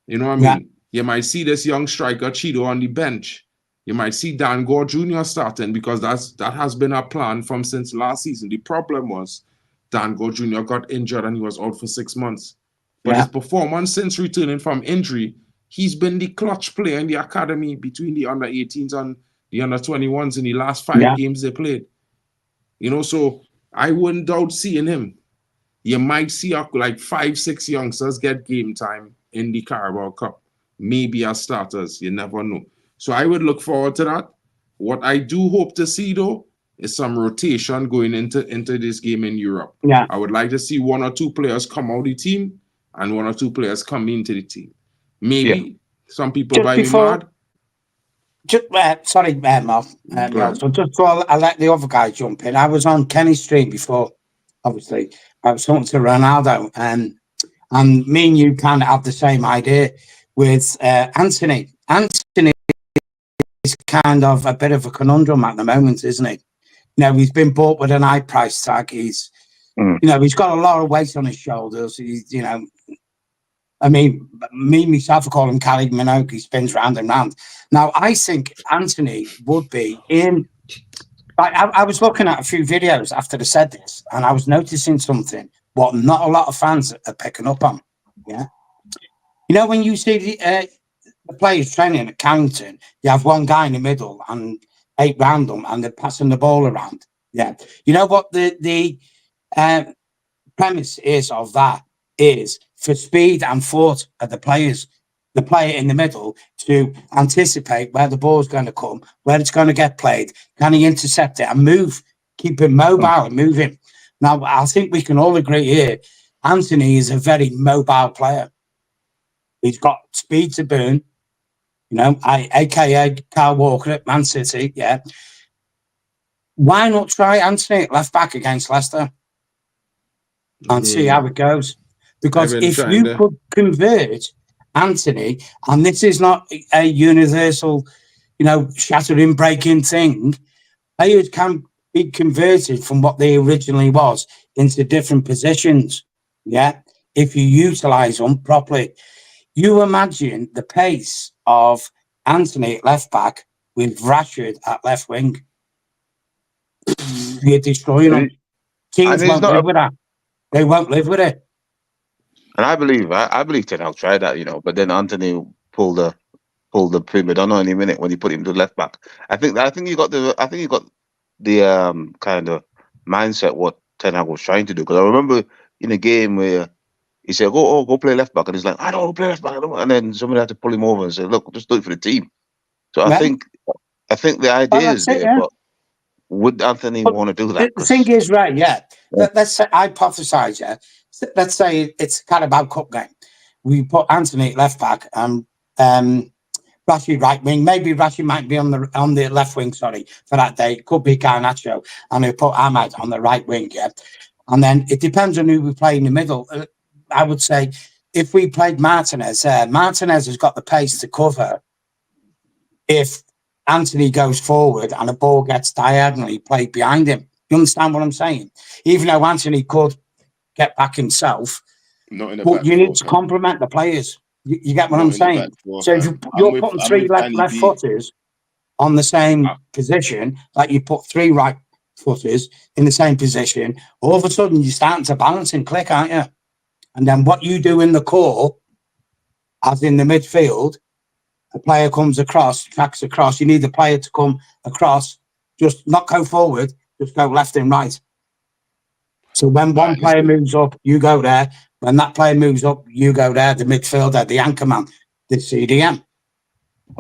You know what I mean? You might see this young striker Chido on the bench. You might see Dan Gore Jr. starting, because that has been a plan from since last season. The problem was Dan Gore Jr. got injured and he was out for 6 months. But his performance since returning from injury, he's been the clutch player in the academy between the under-18s and the under-21s in the last 5 games they played. So I wouldn't doubt seeing him. You might see like 5-6 youngsters get game time in the Carabao Cup, maybe as starters. You never know. So I would look forward to that. What I do hope to see, though, is some rotation going into this game in Europe. Yeah. I would like to see 1 or 2 players come out of the team and 1 or 2 players come into the team. Maybe some people Just buy me mad. Sorry, Mark. So just before I let the other guy jump in, I was on Kenny's stream before, obviously. I was talking to Ronaldo, and me and you kind of have the same idea with Anthony. Anthony is kind of a bit of a conundrum at the moment, isn't he? He's been bought with an high price tag. He's, he's got a lot of weight on his shoulders. He's, I mean, me, myself, I call him Cali Minogue. He spins round and round. Now, I think Anthony would be in... I was looking at a few videos after they said this, and I was noticing something what not a lot of fans are picking up on. Yeah. When you see the players training at Carrington, you have one guy in the middle and 8 round them, and they're passing the ball around. Yeah. You know what the premise is of that is for speed and foot of the players, the player in the middle, to anticipate where the ball's going to come, where it's going to get played. Can he intercept it and move, keep him mobile and moving? Now, I think we can all agree here, Anthony is a very mobile player. He's got speed to burn, aka Kyle Walker at Man City. Yeah. Why not try Anthony at left back against Leicester and see how it goes? Because if you could convert Anthony, and this is not a universal, shattering, breaking thing, players can be converted from what they originally was into different positions. Yeah. If you utilize them properly. You imagine the pace of Anthony at left back with Rashford at left wing. You're destroying them. Teams won't live with that. They won't live with it. And I believe Ten Hag tried that, but then Anthony pulled the prima donna in a minute when he put him to left back. I think you got the kind of mindset what Ten Hag was trying to do. Because I remember in a game where he said, go play left back, and he's like, I don't want to play left back. And then somebody had to pull him over and say, look, just do it for the team. So I think the idea is there, but would Anthony want to do that? The thing is, right, let's say, hypothesize, let's say it's a Carabao Cup game. We put Anthony at left back and Rashford right wing. Maybe Rashford might be on the left wing, for that day. It could be Garnacho, and we put Ahmad on the right wing, And then it depends on who we play in the middle. I would say if we played Martinez, Martinez has got the pace to cover if Anthony goes forward and a ball gets diagonally played behind him. You understand what I'm saying? Even though Anthony could get back himself, but you need to complement the players. You get what I'm saying? So if you're putting 3 left footers on the same position, like you put 3 right footers in the same position, all of a sudden you're starting to balance and click, aren't you? And then what you do in the core, as in the midfield, a player comes across, tracks across, you need the player to come across, just not go forward, just go left and right. So when one player moves up, you go there. When that player moves up, you go there. The midfielder, the anchor man, the CDM.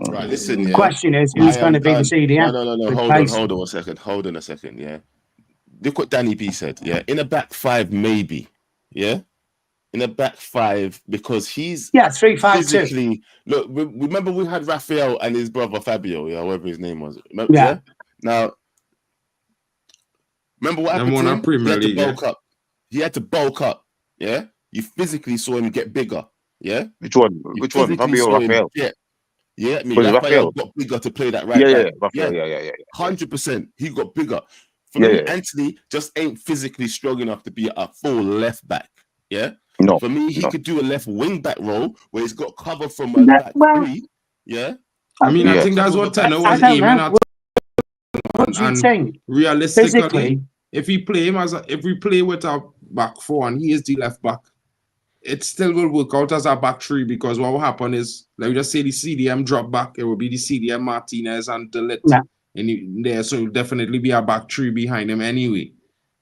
Right, listen, The yeah. question is, who's going to be the CDM? No. Hold on a second, yeah. Look what Danny B said, yeah. In a back five, maybe, yeah. In a back five, because he's 3-5-2. physically. Look, remember we had Raphael and his brother Fabio, yeah, whatever his name was. Remember, yeah. Now, remember what happened to him? He had to bulk up. He had to bulk up. Yeah, you physically saw him get bigger. Yeah, which one? Fabio or Raphael? Yeah. I mean, Raphael got bigger to play that right. Yeah, Raphael. Yeah. 100%. He got bigger. For me, Anthony just ain't physically strong enough to be a full left back. Yeah. No. For me, he could do a left wing back role where he's got cover from a back three. Yeah. I mean, I think that's what Tenor was aiming at. What do you think? Realistically, physically, if we play him if we play with our back four and he is the left back, it still will work out as a back three, because what will happen is, like we just say, the CDM drop back, it will be the CDM Martinez and Delit in there, so it will definitely be a back three behind him anyway.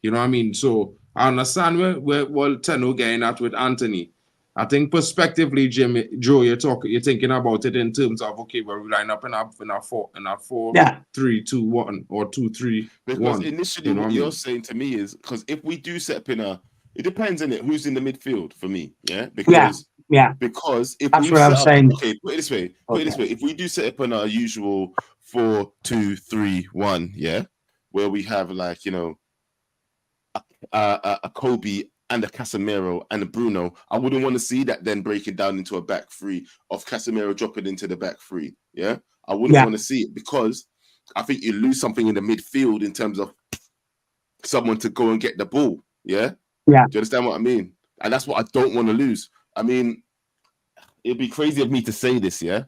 You know what I mean? So I understand where Tenor getting at with Anthony. I think prospectively, Joe, you're thinking about it in terms of, okay, well, we line up in a 4-3-2-1 or 2-3-1. Because initially, what you're saying to me is, because if we do set up it depends on who's in the midfield for me, yeah. Because if that's we what I'm saying. Okay, put it this way. If we do set up in our usual 4-2-3-1, yeah, where we have a Kobe and a Casemiro and a Bruno, I wouldn't want to see that then breaking down into a back three of Casemiro dropping into the back three. Yeah, I wouldn't want to see it, because I think you lose something in the midfield in terms of someone to go and get the ball. Yeah. Do you understand what I mean? And that's what I don't want to lose. I mean, it'd be crazy of me to say this, yeah,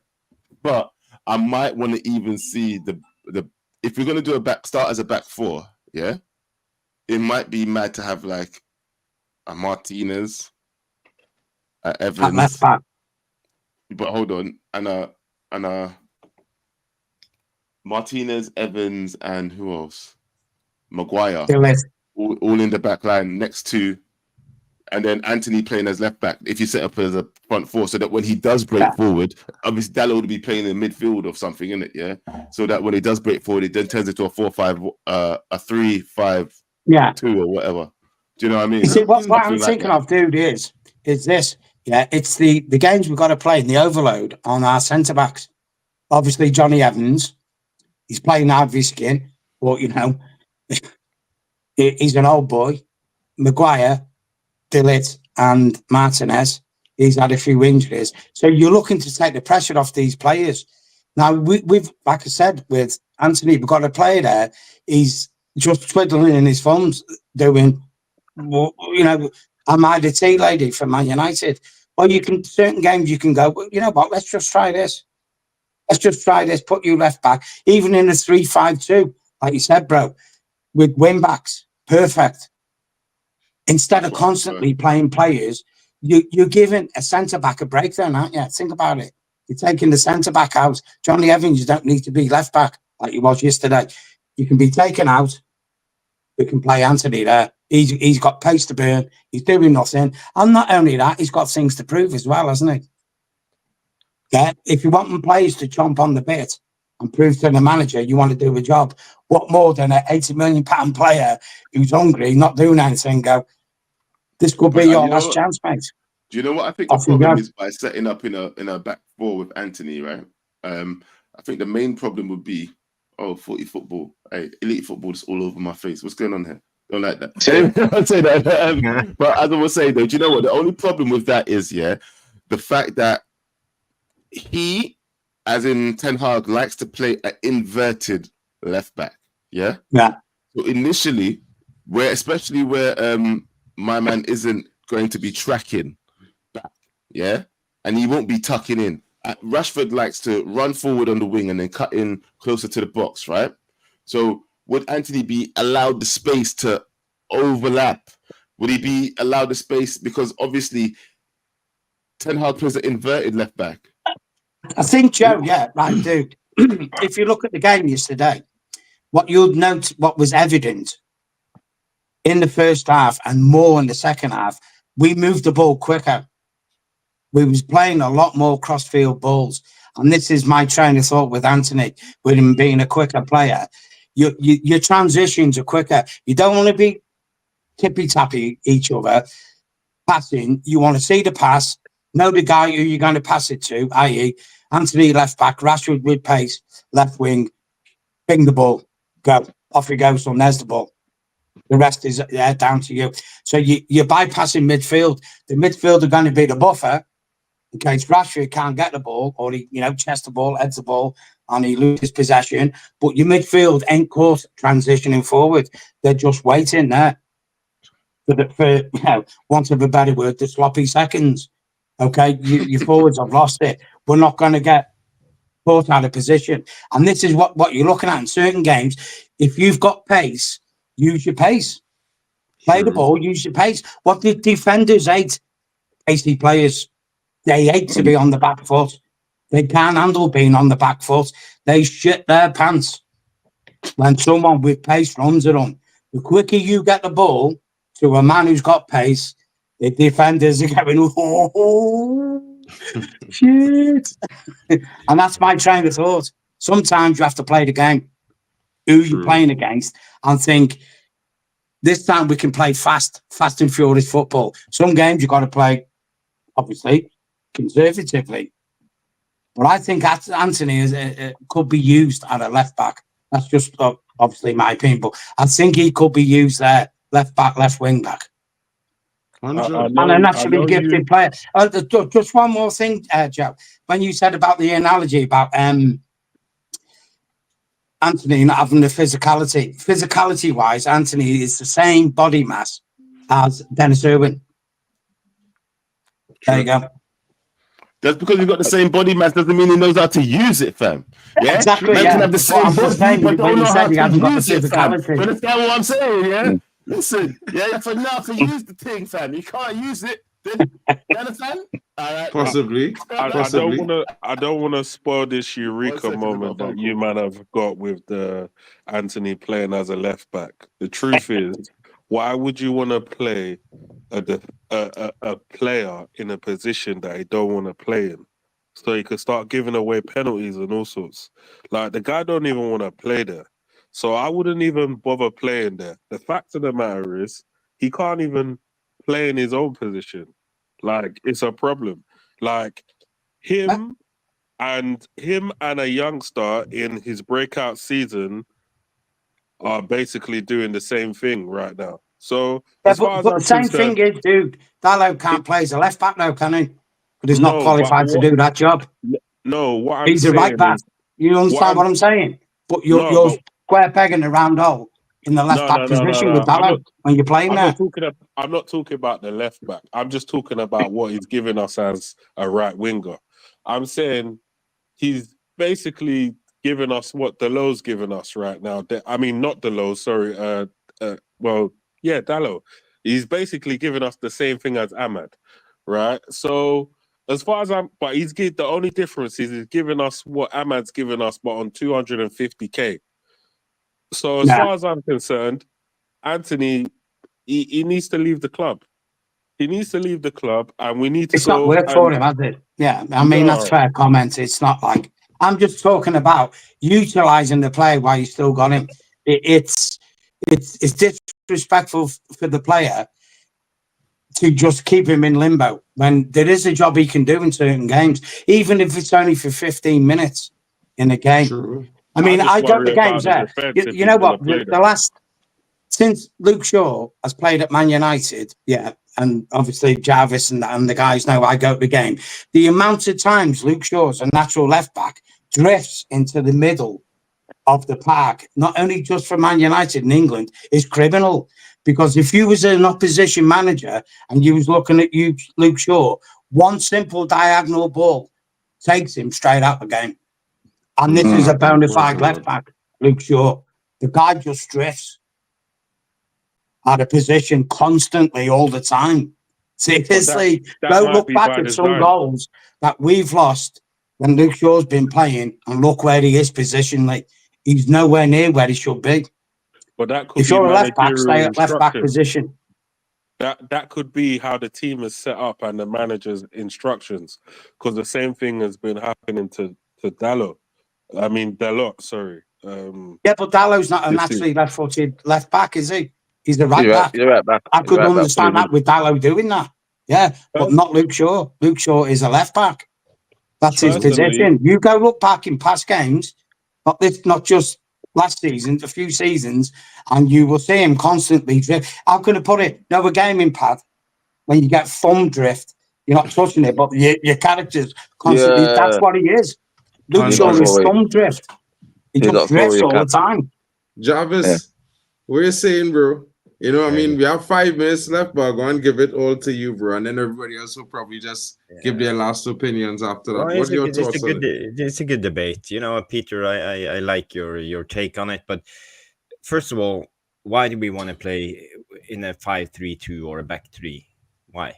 but I might want to even see the if we're gonna do start as a back four, yeah, it might be mad to have like a Martinez, Evans, left back. But hold on, and a Martinez, Evans, and who else? Maguire. All in the back line next to, and then Anthony playing as left back. If you set up as a front four, so that when he does break forward, obviously Dallo would be playing in midfield or something, in it, yeah. So that when he does break forward, it then turns into a 4-5, a 3-5-2 or whatever. Do you know what I mean? You see, what I'm thinking of, dude, is this. Yeah, it's the games we've got to play in the overload on our centre backs. Obviously, Johnny Evans, he's playing out of his skin, but he's an old boy. Maguire, Delit, and Martinez, he's had a few injuries. So you're looking to take the pressure off these players. Now, we've, like I said, with Anthony, we've got a player there. He's just twiddling in his thumbs, doing, am I the tea lady for Man United? Or certain games you can go, well, you know what, let's just try this. Let's just try this, put you left back. Even in a 3-5-2, like you said, bro, with wing backs, perfect. Instead of constantly playing players, you're giving a centre back a break then, aren't you? Think about it. You're taking the centre back out. Johnny Evans, you don't need to be left back like he was yesterday. You can be taken out. We can play Anthony there. He's got pace to burn. He's doing nothing. And not only that, he's got things to prove as well, hasn't he? Yeah. If you want players to jump on the bit and prove to the manager you want to do a job, what more than an £80 million player who's hungry, not doing anything, go, this could be your last chance, mate. Do you know what I think the problem is by setting up in a back four with Anthony, right? I think the main problem would be, Footy football. Hey, elite football is all over my face. What's going on here? Don't like that. I'll say that. But as I was saying, though, do you know what? The only problem with that is, the fact that he, as in Ten Hag, likes to play an inverted left back. Yeah. So initially, especially where my man isn't going to be tracking back, and he won't be tucking in. Rashford likes to run forward on the wing and then cut in closer to the box, right? So would Anthony be allowed the space to overlap? Would he be allowed the space? Because obviously Ten Hag plays an inverted left back. I think, Joe, yeah, right, dude. If you look at the game yesterday, what you'll note, what was evident in the first half and more in the second half, we moved the ball quicker. We was playing a lot more cross-field balls. And this is my train of thought with Anthony, with him being a quicker player. Your transitions are quicker. You don't want to be tippy-tappy each other, passing. You want to see the pass, know the guy who you're going to pass it to, i.e. Anthony left back, Rashford with pace, left wing, ping the ball, go. Off you go, son, there's the ball. The rest is down to you. So you're bypassing midfield. The midfield are going to be the buffer in case Rashford can't get the ball or he, chest the ball, heads the ball, and he loses possession. But your midfield ain't caught transitioning forward. They're just waiting there for want of a better word, the sloppy seconds. Okay, your forwards have lost it. We're not going to get caught out of position. And this is what you're looking at in certain games. If you've got pace, use your pace. Play the ball, use your pace. What the defenders hate, pacey players, they hate to be on the back foot. They can't handle being on the back foot. They shit their pants when someone with pace runs it on. The quicker you get the ball to a man who's got pace, the defenders are going, oh, shit. And that's my train of thought. Sometimes you have to play the game, who you're playing against, and think, this time we can play fast and furious football. Some games you've got to play, obviously, conservatively. But I think Anthony could be used at a left back. That's just obviously my opinion. But I think he could be used there, left back, left wing back. And a naturally gifted player. Just one more thing, Joe. When you said about the analogy about Anthony not having the physicality-wise, Anthony is the same body mass as Dennis Irwin. There you go. Just because he's got the same body mass doesn't mean he knows how to use it, fam. Yeah, exactly. Man can have the same physique, but don't know how to use it, fam. You understand what I'm saying? Yeah. Listen, for now to use the thing, fam, you can't use it. Then, you understand? All right. Possibly. I don't want to spoil this Eureka moment that you man have got with the Anthony playing as a left back. The truth is, why would you want to play a player in a position that he don't want to play in? So he could start giving away penalties and all sorts. Like, the guy don't even want to play there. So I wouldn't even bother playing there. The fact of the matter is, he can't even play in his own position. Like, it's a problem. Like, him and a youngster in his breakout season are basically doing the same thing right now. So as far as I'm the same concerned, thing is, dude, Dallo can't play as a left back now, can he? But he's not qualified to do that job. No, what I'm saying he's a right back. You understand what I'm saying? But you're square pegging the round hole in the left back position with Dallo when you're playing there. I'm not talking about the left back. I'm just talking about what he's giving us as a right winger. I'm saying he's basically giving us what Dalot's giving us right now. I mean, not Dalot, sorry. Dalot. He's basically giving us the same thing as Ahmad, right? So as far as the only difference is he's giving us what Ahmad's giving us, but on 250k. So as far as I'm concerned, Anthony, he needs to leave the club. He needs to leave the club, and we need to It's not worked for him, has it? Yeah, I mean, that's fair comment. It's not like... I'm just talking about utilising the player while you still got him. It's disrespectful for the player to just keep him in limbo when there is a job he can do in certain games, even if it's only for 15 minutes in a game. True. I mean, I got the games there. You know what? The last... Since Luke Shaw has played at Man United, and obviously Jarvis and the guys know I go to the game, the amount of times Luke Shaw's a natural left back drifts into the middle of the park, not only just for Man United in England, is criminal. Because if you was an opposition manager and you was looking at Luke Shaw, one simple diagonal ball takes him straight out the game. And this is a bona fide left back, Luke Shaw. The guy just drifts out of position constantly all the time. Seriously, don't look back at some goals that we've lost when Luke Shaw's been playing, and look where he is positionally. He's nowhere near where he should be. But that could If be you're a left back, stay managerial at left back instruction. position. That could be how the team is set up and the manager's instructions, because the same thing has been happening to Dalot. Sorry. Yeah, but Dallow's not a naturally left-footed left back, is he? He's the right You're back. right back. I could You're right back, understand that with Dallow doing that. Yeah, but not Luke Shaw. Luke Shaw is a left back. That's his position. You go look back in past games, not just last season, a few seasons, and you will see him constantly drift. How can I put it? No, a gaming pad, when you get thumb drift, you're not touching it, but your character's constantly, that's what he is. Luke Shaw is thumb drift. He just drifts all the time. Jarvis, what are you saying, bro? You know what I mean? We have 5 minutes left, but I'm going to give it all to you, bro. And then everybody else will probably just give their last opinions after that. Well, what are your thoughts on it? It's a good debate. You know, Peter, I like your take on it. But first of all, why do we want to play in a 5-3-2 or a back three? Why?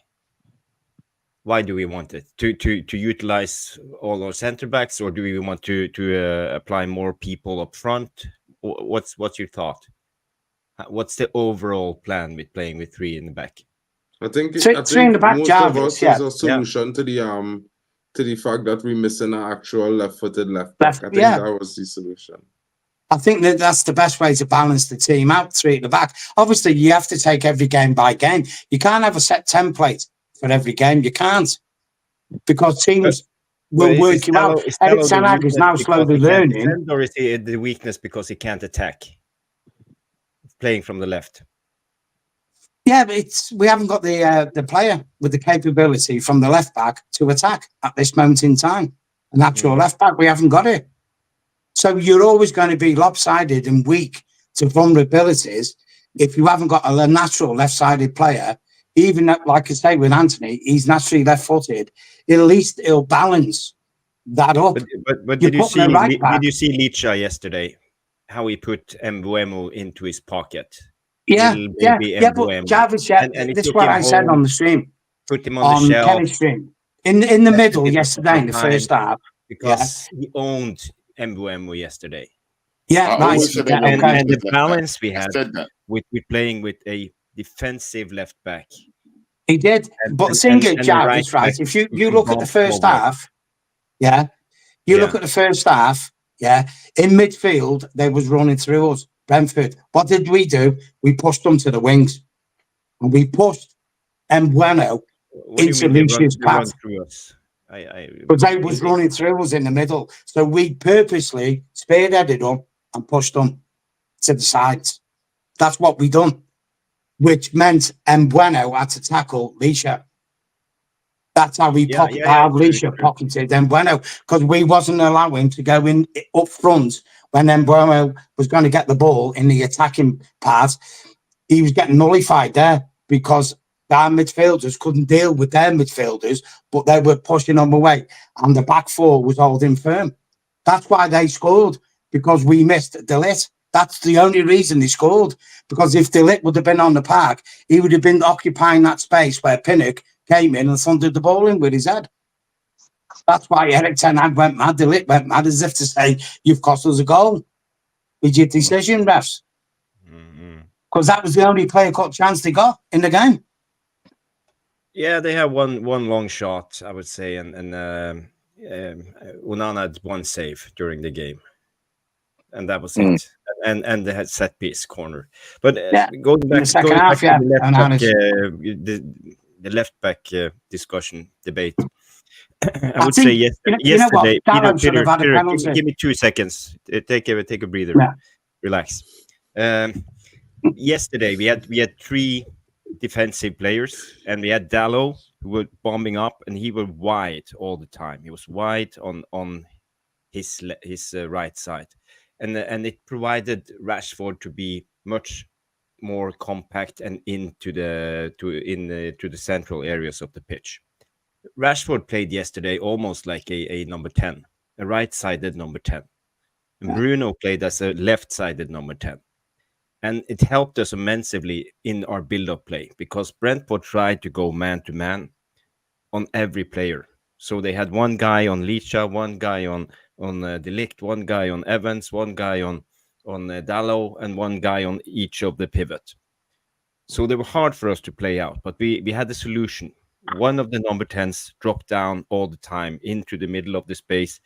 Why do we want it? To utilize all our center backs, or do we want to apply more people up front? What's your thought? What's the overall plan with playing with 3 in the back? I think three in the back, most Jarvis, of us is a solution to the fact that we're missing an actual left-footed left back. I think that was the solution. I think that's the best way to balance the team out, 3 at the back. Obviously, you have to take every game by game. You can't have a set template for every game. You can't, because teams will work you out. Eric Ten Hag is now slowly learning. Or is it the weakness because he can't attack? Playing from the left. Yeah, but we haven't got the player with the capability from the left back to attack at this moment in time. An actual left back, we haven't got it. So you're always going to be lopsided and weak to vulnerabilities if you haven't got a natural left-sided player. Even like I say with Anthony, he's naturally left-footed. At least he'll balance that up. But did you see Licha yesterday? How he put Mbeumo into his pocket. Yeah, but Jarvis, this is what I said on the stream. Put him on the shelf. Kenny's stream. In the middle yesterday, in the first half. Because he owned Mbeumo yesterday. Yeah, nice. And the balance we had with playing with a defensive left back. He did. But the thing is, Jarvis, right, if you look at the first half, look at the first half, in midfield, they was running through us. Brentford. What did we do? We pushed them to the wings. And we pushed Mbeumo into Lucia's path. Because they was running through us in the middle. So we purposely spearheaded them and pushed them to the sides. That's what we done. Which meant Mbeumo had to tackle Licha. That's how we Licha pocketed Mbeumo, because we wasn't allowing to go in up front when Mbeumo was going to get the ball in the attacking part. He was getting nullified there because our midfielders couldn't deal with their midfielders, but they were pushing them away, and the back 4 was holding firm. That's why they scored, because we missed Delit. That's the only reason they scored, because if Delit would have been on the park, he would have been occupying that space where Pinnock came in and thundered the ball in with his head. That's why Eric Ten Hag went mad. Delit went mad, as if to say, you've cost us a goal with your decision, refs. Because that was the only clear-cut chance they got in the game. Yeah, they had one long shot, I would say, and Onana had 1 save during the game. And that was it. And they had set piece corner. But going back to the left back discussion debate, I would say yesterday. Peter, give me 2 seconds. Take a breather. Yeah. Relax. Yesterday we had 3 defensive players, and we had Dalot who were bombing up, and he was wide all the time. He was wide on his right side. And it provided Rashford to be much more compact and into the central areas of the pitch. Rashford played yesterday almost like a number 10, a right-sided number 10. And Bruno played as a left-sided number 10. And it helped us immensely in our build-up play, because Brentford tried to go man-to-man on every player. So they had one guy on Licha, one guy on De Ligt, one guy on Evans, one guy on Dalot, and one guy on each of the pivot. So they were hard for us to play out, but we had a solution. One of the number 10s dropped down all the time into the middle of the space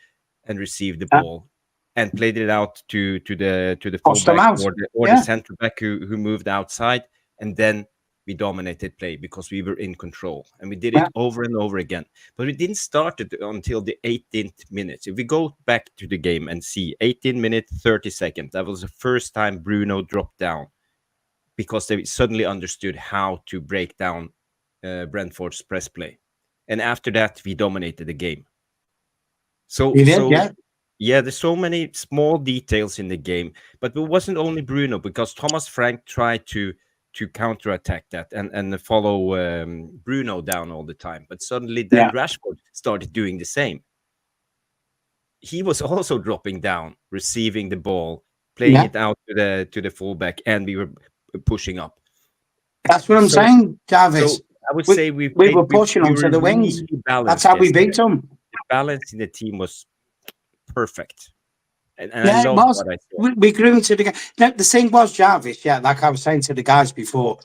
and received the ball and played it out to the fullback or the center back who moved outside, and then we dominated play because we were in control, and we did it over and over again. But we didn't start it until the 18th minute. If we go back to the game and see 18 minutes 30 seconds, that was the first time Bruno dropped down, because they suddenly understood how to break down Brentford's press play. And after that, we dominated the game. There's so many small details in the game, but it wasn't only Bruno, because Thomas Frank tried to counterattack that and follow Bruno down all the time. But suddenly then Rashford started doing the same. He was also dropping down, receiving the ball, playing it out to the fullback, and we were pushing up. That's what I'm saying, Jarvis. So I would say we were pushing onto the wings. That's how we beat them. The balance in the team was perfect. And I love what I saw. We grew into the game. Now, the thing was, Jarvis, like I was saying to the guys before,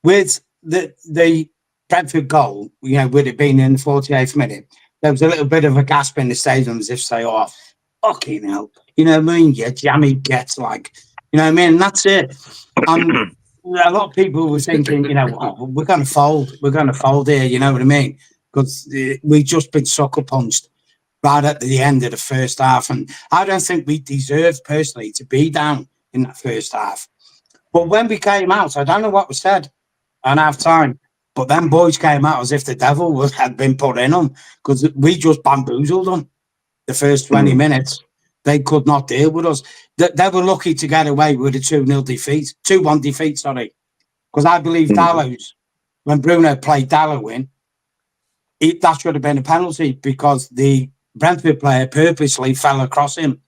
with the Brentford goal, with it being in the 48th minute, there was a little bit of a gasp in the stadium as if say, oh, fucking hell. You know what I mean? Yeah, Jammy gets like, you know what I mean? And that's it. And a lot of people were thinking, we're going to fold. We're going to fold here, you know what I mean? Because we've just been sucker punched right at the end of the first half. And I don't think we deserved, personally, to be down in that first half. But when we came out, I don't know what was said at half time, but them boys came out as if the devil had been put in them, because we just bamboozled them the first 20 minutes. They could not deal with us. They were lucky to get away with a 2-0 defeat, 2-1 defeat, sorry. Because I believe Dalot's, when Bruno played Dalot in, that should have been a penalty, because the Brentford player purposely fell across him.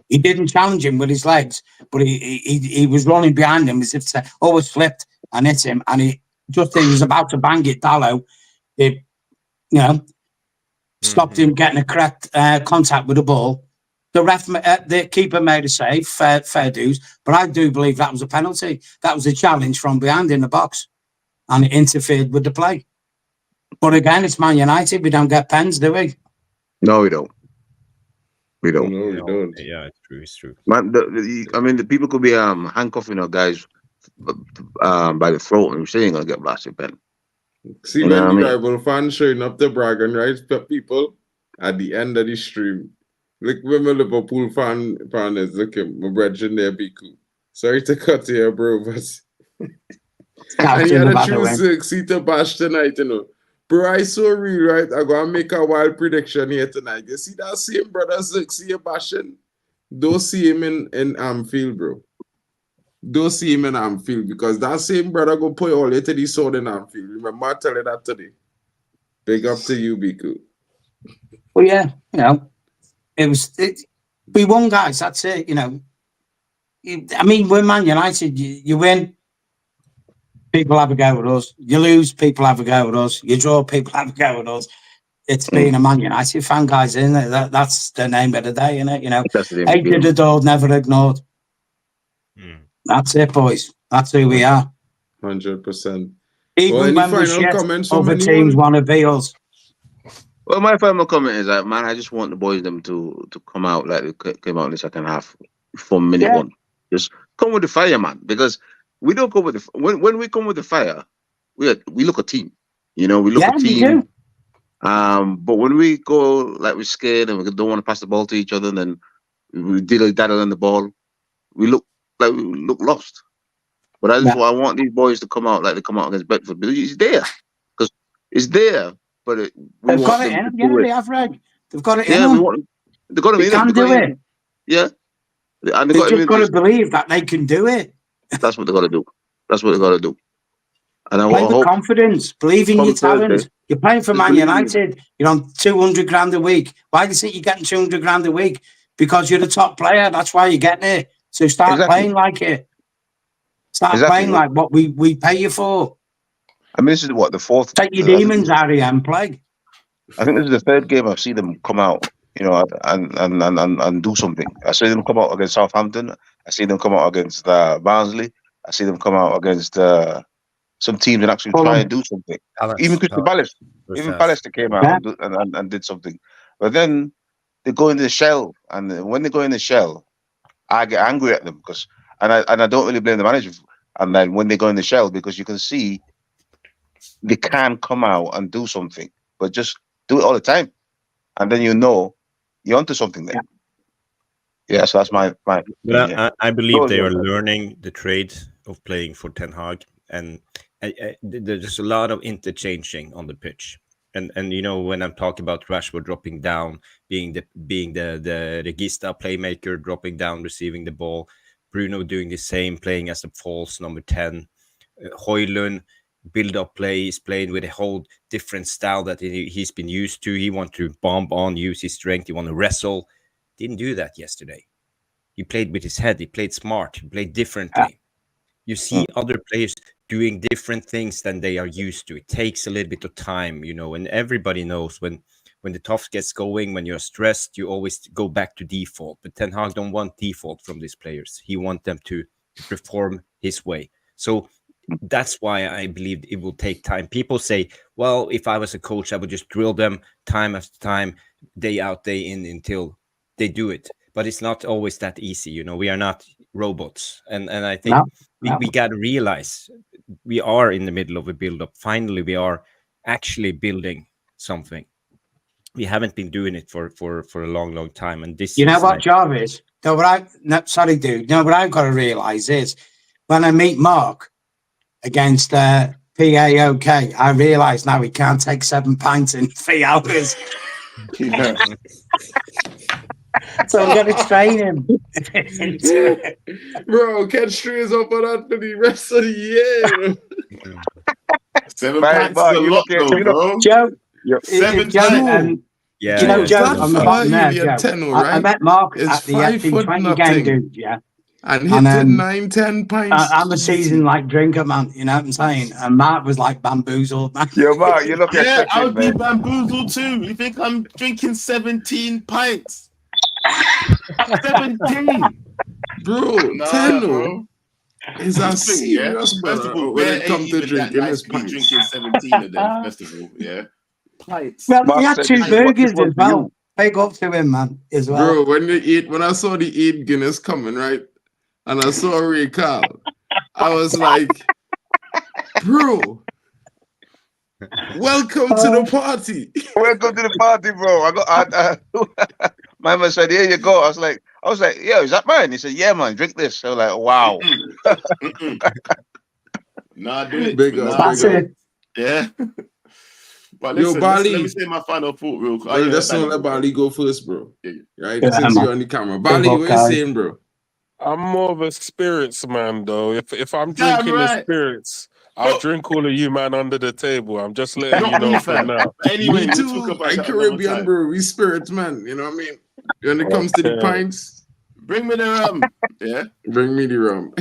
He didn't challenge him with his legs, but he was running behind him as if to say, it slipped and hit him. And he was about to bang it, Dalot. It, stopped him getting a correct contact with the ball. The keeper made a save, fair dues, but I do believe that was a penalty. That was a challenge from behind in the box, and it interfered with the play. But again, it's Man United. We don't get pens, do we? No, we don't. We don't. No, we don't. Yeah, it's true. It's true. Man, the people could be handcuffing our guys by the throat, and saying gonna get blasted pen. See, when the rival fans showing up the brag and right people at the end of the stream. Look, when my Liverpool fan is looking, my brethren there, Biku. Sorry to cut here, bro, but and you had to choose see to bash tonight, Bro, I so real, right? I'm gonna make a wild prediction here tonight. You see that same brother see you bashing? Don't see him in Anfield, bro. Don't see him in Anfield, because that same brother go put all later the sword in Anfield. Remember I tell you that today. Big up to you, Biku. Well, yeah, we won, guys. That's it. I mean, we're Man United. You win, people have a go with us. You lose, people have a go with us. You draw, people have a go with us. It's being a Man United fan, guys, isn't it? That's the name of the day, isn't it? Hated, adored, never ignored. That's it, boys. That's who we are. 100%. Even when we shit, other teams want to be us. Well, my final comment is that, man, I just want the boys them to come out like they came out in the second half from minute one. Just come with the fire, man, because we don't go with the when we come with the fire, we look a team. We look a team. But when we go like we're scared and we don't want to pass the ball to each other, and then we daddle on the ball, we look lost. But I want these boys to come out like they come out against Bedford, because it's there. Because it's there. But they've got it in them, they have, Reg. They've got it in them. They've got it in them. They can do it. Yeah. And they've just got to believe that they can do it. That's what they got to do. That's what they got to do. And play with confidence. Believe in your talent. You're playing for Man United. You're on 200 grand a week. Why do you think you're getting 200 grand a week? Because you're the top player. That's why you're getting it. So start playing like it. Start playing like what we pay you for. I mean, this is what, the fourth... Take your demons out of you and play. I think this is the third game I've seen them come out, you know, and do something. I see them come out against Southampton. I see them come out against Barnsley. I see them come out against some teams and actually try and do something. Even Crystal Palace, even Palace, they came out and did something. But then they go in the shell, and when they go in the shell, I get angry at them because, and I don't really blame the manager. And then when they go in the shell, because you can see they can come out and do something, but just do it all the time, and then you know you're onto something there. Yeah, so that's my opinion. I believe they are learning the trade of playing for Ten Hag, and there's a lot of interchanging on the pitch. And you know, when I'm talking about Rashford dropping down, being the regista playmaker, dropping down, receiving the ball, Bruno doing the same, playing as a false number 10, Højlund build-up play, he's playing with a whole different style that he's been used to. He wants to bomb on, use his strength, he want to wrestle. Didn't do that yesterday. He played with his head, he played smart, he played differently. You see other players doing different things than they are used to. It takes a little bit of time, you know, and everybody knows when the tough gets going, when you're stressed, you always go back to default. But Ten Hag don't want default from these players. He wants them to perform his way. So that's why I believe it will take time. People say, well, if I was a coach, I would just drill them time after time, day out, day in, until they do it. But it's not always that easy. You know, we are not robots. And I think we got to realize we are in the middle of a build-up. Finally, we are actually building something. We haven't been doing it for a long time. And this, you know what, Jarvis? No, sorry, dude. No, what I've got to realize is when I meet Mark against PAOK, I realise now he can't take 7 pints in 3 hours. So I'm going to train him. Bro, Ken Street's up on that for the rest of the year. 7 pints is a lot, bro. Joe, 7 pints. Yeah, you know, Joe, on the bottom there, Joe, 10, right? I met Mark it's at the FP20 game, dude, yeah. And he did 9, 10 pints. I'm a seasoned like drinker, man. You know what I'm saying? And Mark was like bamboozled, man. Yo, Mark, you look at I would be bamboozled too. You think I'm drinking 17 pints? 17, bro. 10, bro. Is that serious, bro? When it comes to drinking, it's pints. Drinking 17 of them, first of all, yeah. Pints. Well, he had 2 burgers as well. Big up to him, man, as well. Bro, when I saw the 8 Guinness coming, right? And I saw Ray Carl, I was like, bro, welcome to the party. Welcome to the party, bro. My man said, here you go. I was like, yo, is that mine? He said, yeah, man, drink this. I was like, wow. Nah, do it. Big up. Yeah. But listen, let me say my final thought real quick. Let's not let Bali go first, bro. Right? Since you're on the camera. Bali, what are you saying, bro? I'm more of a spirits man, though. If I'm drinking the spirits, I'll drink all of you, man, under the table. I'm just letting you know for now. Anyway, me too. Like Caribbean, bro. We spirits, man. You know what I mean? When it comes to the pints, bring me the rum. Yeah, bring me the rum.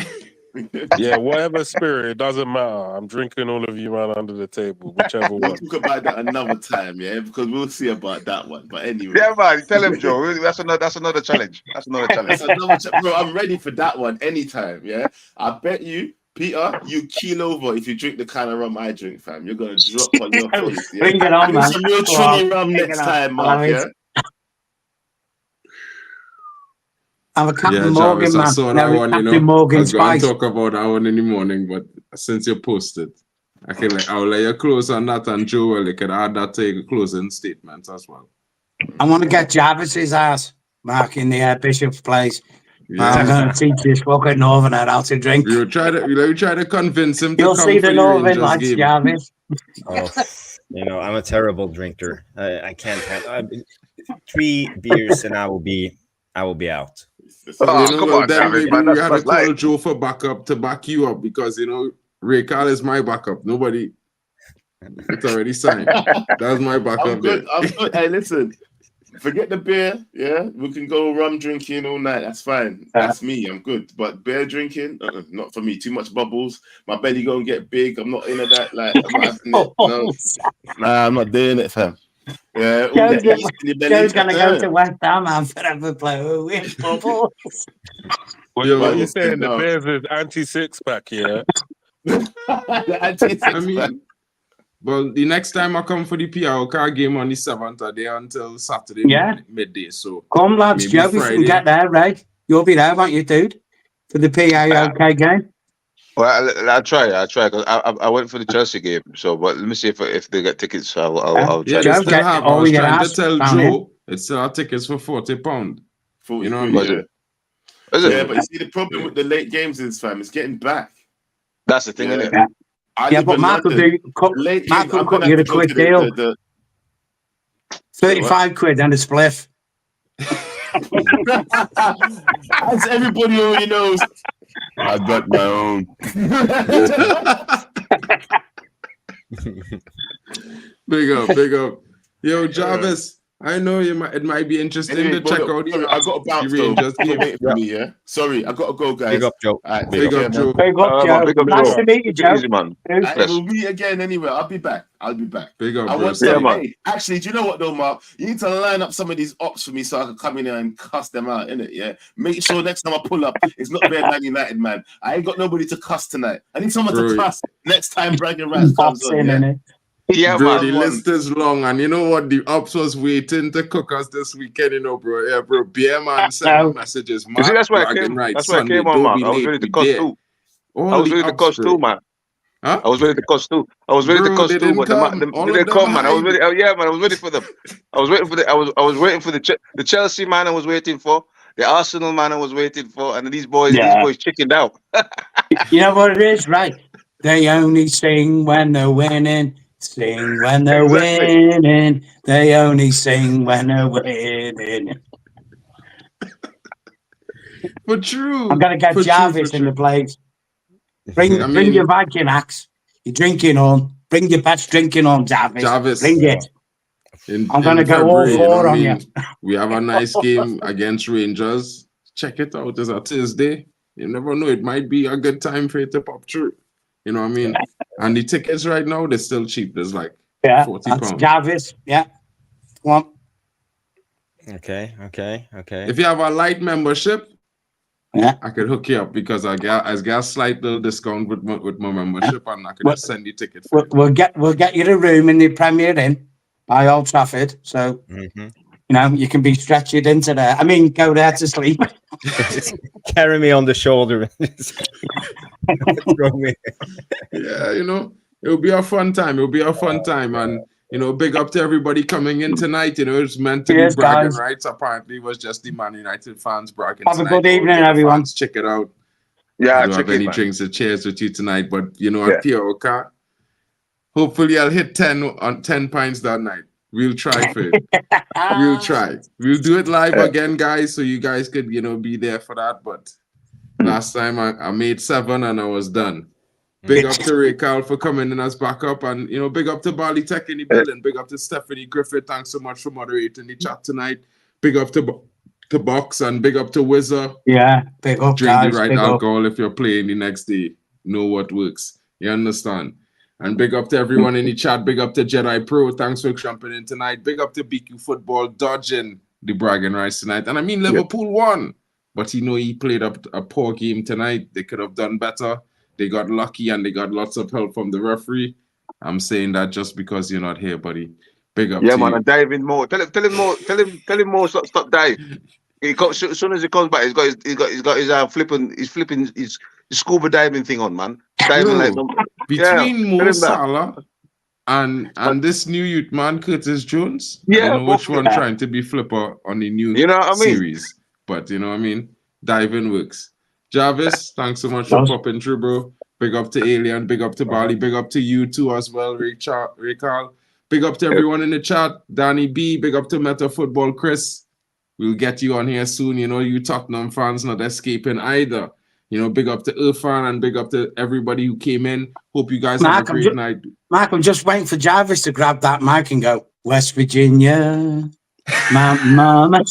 Yeah, whatever spirit, it doesn't matter. I'm drinking all of you, man, under the table, whichever one. We'll talk about that another time, yeah, because we'll see about that one. But anyway, yeah, man, tell him, Joe. That's another challenge. That's another challenge. Bro, I'm ready for that one anytime. Yeah, I bet you, Peter, you keel over if you drink the kind of rum I drink, fam. You're gonna drop on your face. Yeah? Bring it on, man. Some real Trini rum next time, Mark. Yeah. I'm a Captain Morgan, man. I saw that one, you know. Morgan I was going Spice. to talk about that one in the morning, but since you posted, I'll lay you close on that, and Joel, you can add that to your closing statements as well. I want to get Jarvis's ass, Mark, in the Bishop's place. Yeah. I'm going to teach this fucking Northerner how to drink. You try to convince him to You'll come see the for Northern lads, Jarvis. Oh, you know, I'm a terrible drinker. I can't have 3 beers and I will be out. Come on, then Jarvis, maybe man, we had to call Joe for backup to back you up because, you know, Ray Carl is my backup. Nobody, it's already signed. That's my backup. I'm good. Hey, listen, forget the beer. Yeah, we can go rum drinking all night. That's fine. That's me. I'm good. But beer drinking, not for me. Too much bubbles. My belly gonna get big. I'm not into that. Like, I'm not having it. No. Nah, I'm not doing it, fam. Yeah, all Joe's the East in your Joe's belly. gonna go to West Ham and forever play with bubbles. What Yo, are you Well, saying? The no. Bears is anti-six pack, yeah? I mean, well, the next time I come for the PRK game on the 7th, are there until Saturday morning, midday. So Come, lads, maybe Joe, if you Friday. can get there, right? You'll be there, won't you, dude? For the PAOK game. Well, I'll try. Cause I went for the Chelsea game. So, but let me see if they get tickets. I'll Yeah, try. they Joe, still get have. I all was your trying to ass tell down here. Joe, it's still our tickets for £40. 40 You know what I quid, mean? yeah. Is Yeah, it? but you see, the problem with the late games is, fam, it's getting back. That's the thing, Yeah. isn't it? Yeah. I Yeah, live but in Mark will London. do. The late Mark games, will I'm cut gonna you have a to go quick to deal. the £35 and a spliff. As everybody already knows, I got my own. Big up. Yo, Jarvis, I know it might be interesting Anyway, to check out sorry, I got to bounce the though. Rangers People game. waiting for me, yeah? Sorry, I got to go, guys. Big up, Joe. All right, Big take up, care, Joe. man. Big up, Joe. Big up, Nice Joe. to meet you, Take it Joe. easy, man. I will meet again anyway. I'll be back. Big up, I bro. want some. Yeah, man. Hey, actually, do you know what though, Mark? You need to line up some of these ops for me so I can come in there and cuss them out, innit? Yeah. Make sure next time I pull up, it's not bare Man United, man. I ain't got nobody to cuss tonight. I need someone to cuss next time Bragging Rights comes on. Boxing, Yeah. innit? Yeah, Bro, man. the list is long, and you know what? The ops was waiting to cook us this weekend, you know, bro. Yeah, bro. Beer man sent me messages. You see, Mark, that's where I bragging came. right. That's where I Sunday, came on, don't man. be I was late. ready to We cuss there. too. All I was the ready to ops, cuss bro. too, man. Huh? I was ready to cuss too. I was ready to Bro, cuss they too, didn't but come. they All of didn't them come, man. I was hide. ready. Oh, yeah, man. I was ready for them. I was waiting for the. I was waiting for the Chelsea man. I was waiting for the Arsenal man. I was waiting for, and these boys chickened out. You know what it is, right? They only sing when they're winning. Sing when they're winning. They only sing when they're winning. For true. I'm gonna get For Jarvis true. in the place. Bring I bring mean- your Viking axe. You're drinking on. Bring your best drinking on, Jarvis. Bring it. I'm gonna go all February, four on you. We have a nice game against Rangers. Check it out. It's a Tuesday. You never know. It might be a good time for you to pop through. You know what I mean? And the tickets right now, they're still cheap. There's like £40. Jarvis. Yeah. Come on. Okay. If you have a light membership, Yeah, I could hook you up because I got a slight little discount with my membership, and I could just send you ticket for it. we'll get you a room in the Premier Inn by Old Trafford, so you know you can be stretched into there. I mean, go there to sleep. Carry me on the shoulder. Throw me. Yeah, you know, it'll be a fun time. And you know, big up to everybody coming in tonight. You know, it's meant to be bragging rights. Apparently, it was just the Man United fans bragging Have tonight. a good evening, everyone. Fans, check it out. Yeah, I don't have any drinks or cheers with you tonight, but you know, at PRK, hopefully I'll hit 10 pints that night. We'll try for it. We'll try. We'll do it live again, guys, so you guys could, you know, be there for that. But last time I made 7 and I was done. Big up to Ray Carl for coming in as backup, and you know, big up to Bali Tech in the building. Big up to Stephanie Griffith. Thanks so much for moderating the chat tonight. Big up to Box and big up to Wizard. Yeah, big up, Drink guys. the right big alcohol if you're playing the next day. Know what works. You understand? And big up to everyone in the chat. Big up to Jedi Pro. Thanks for jumping in tonight. Big up to BQ Football dodging the bragging rights tonight. And I mean, Liverpool won, but you know, he played up a poor game tonight. They could have done better. They got lucky and they got lots of help from the referee. I'm saying that just because you're not here, buddy. Big up to man, you. and dive in more. Tell him more. Stop dive. As soon as he comes back, he's got his flipping his scuba diving thing on, man. Diving between Mo Salah and this new youth man, Curtis Jones. I don't know which one trying to be flipper on the new series, but you know what I mean. Diving works. Jarvis, thanks so much for popping through, bro. Big up to Alien, big up to Bali, big up to you too as well, Ray Carl. Big up to everyone in the chat. Danny B, big up to Meta Football Chris. We'll get you on here soon. You know, you Tottenham fans not escaping either. You know, big up to Irfan and big up to everybody who came in. Hope you guys have a great night. Mark, I'm just waiting for Jarvis to grab that mic and go, West Virginia, mama,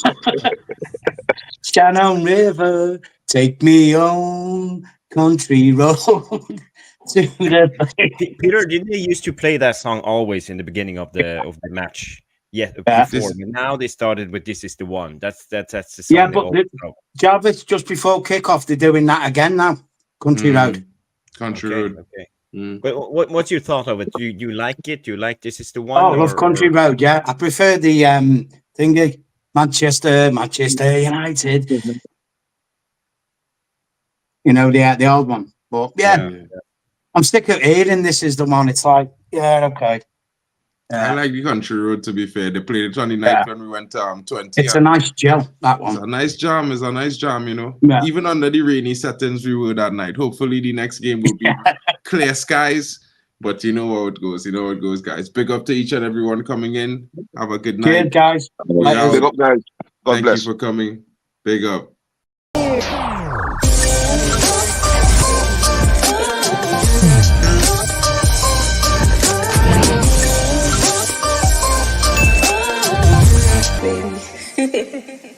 Shannon River, take me on country road. Peter, didn't they used to play that song always in the beginning of the match? Yeah, Yeah. before. But now they started with "This Is the One." That's the song. Yeah, they but always know. Jarvis, just before kickoff, they're doing that again now. Country Road. Country Okay, Road. okay. Mm. But what's your thought of it? You like it? You like "This Is the Oh, One"? I love Country Road. Yeah, I prefer the thingy Manchester United. You know, the old one. But yeah, I'm sick of hearing "This Is the One." It's like, yeah, okay. I like the Country Road, to be fair. They played it on the night when we went to 20. It's a nice gel, that one. It's a nice jam. It's a nice jam, you know. Yeah. Even under the rainy settings we were that night. Hopefully the next game will be clear skies. But you know how it goes. You know how it goes, guys. Big up to each and everyone coming in. Have a good night. Cheers, guys. Big up, guys. God Thank bless. you for coming. Big up. Baby.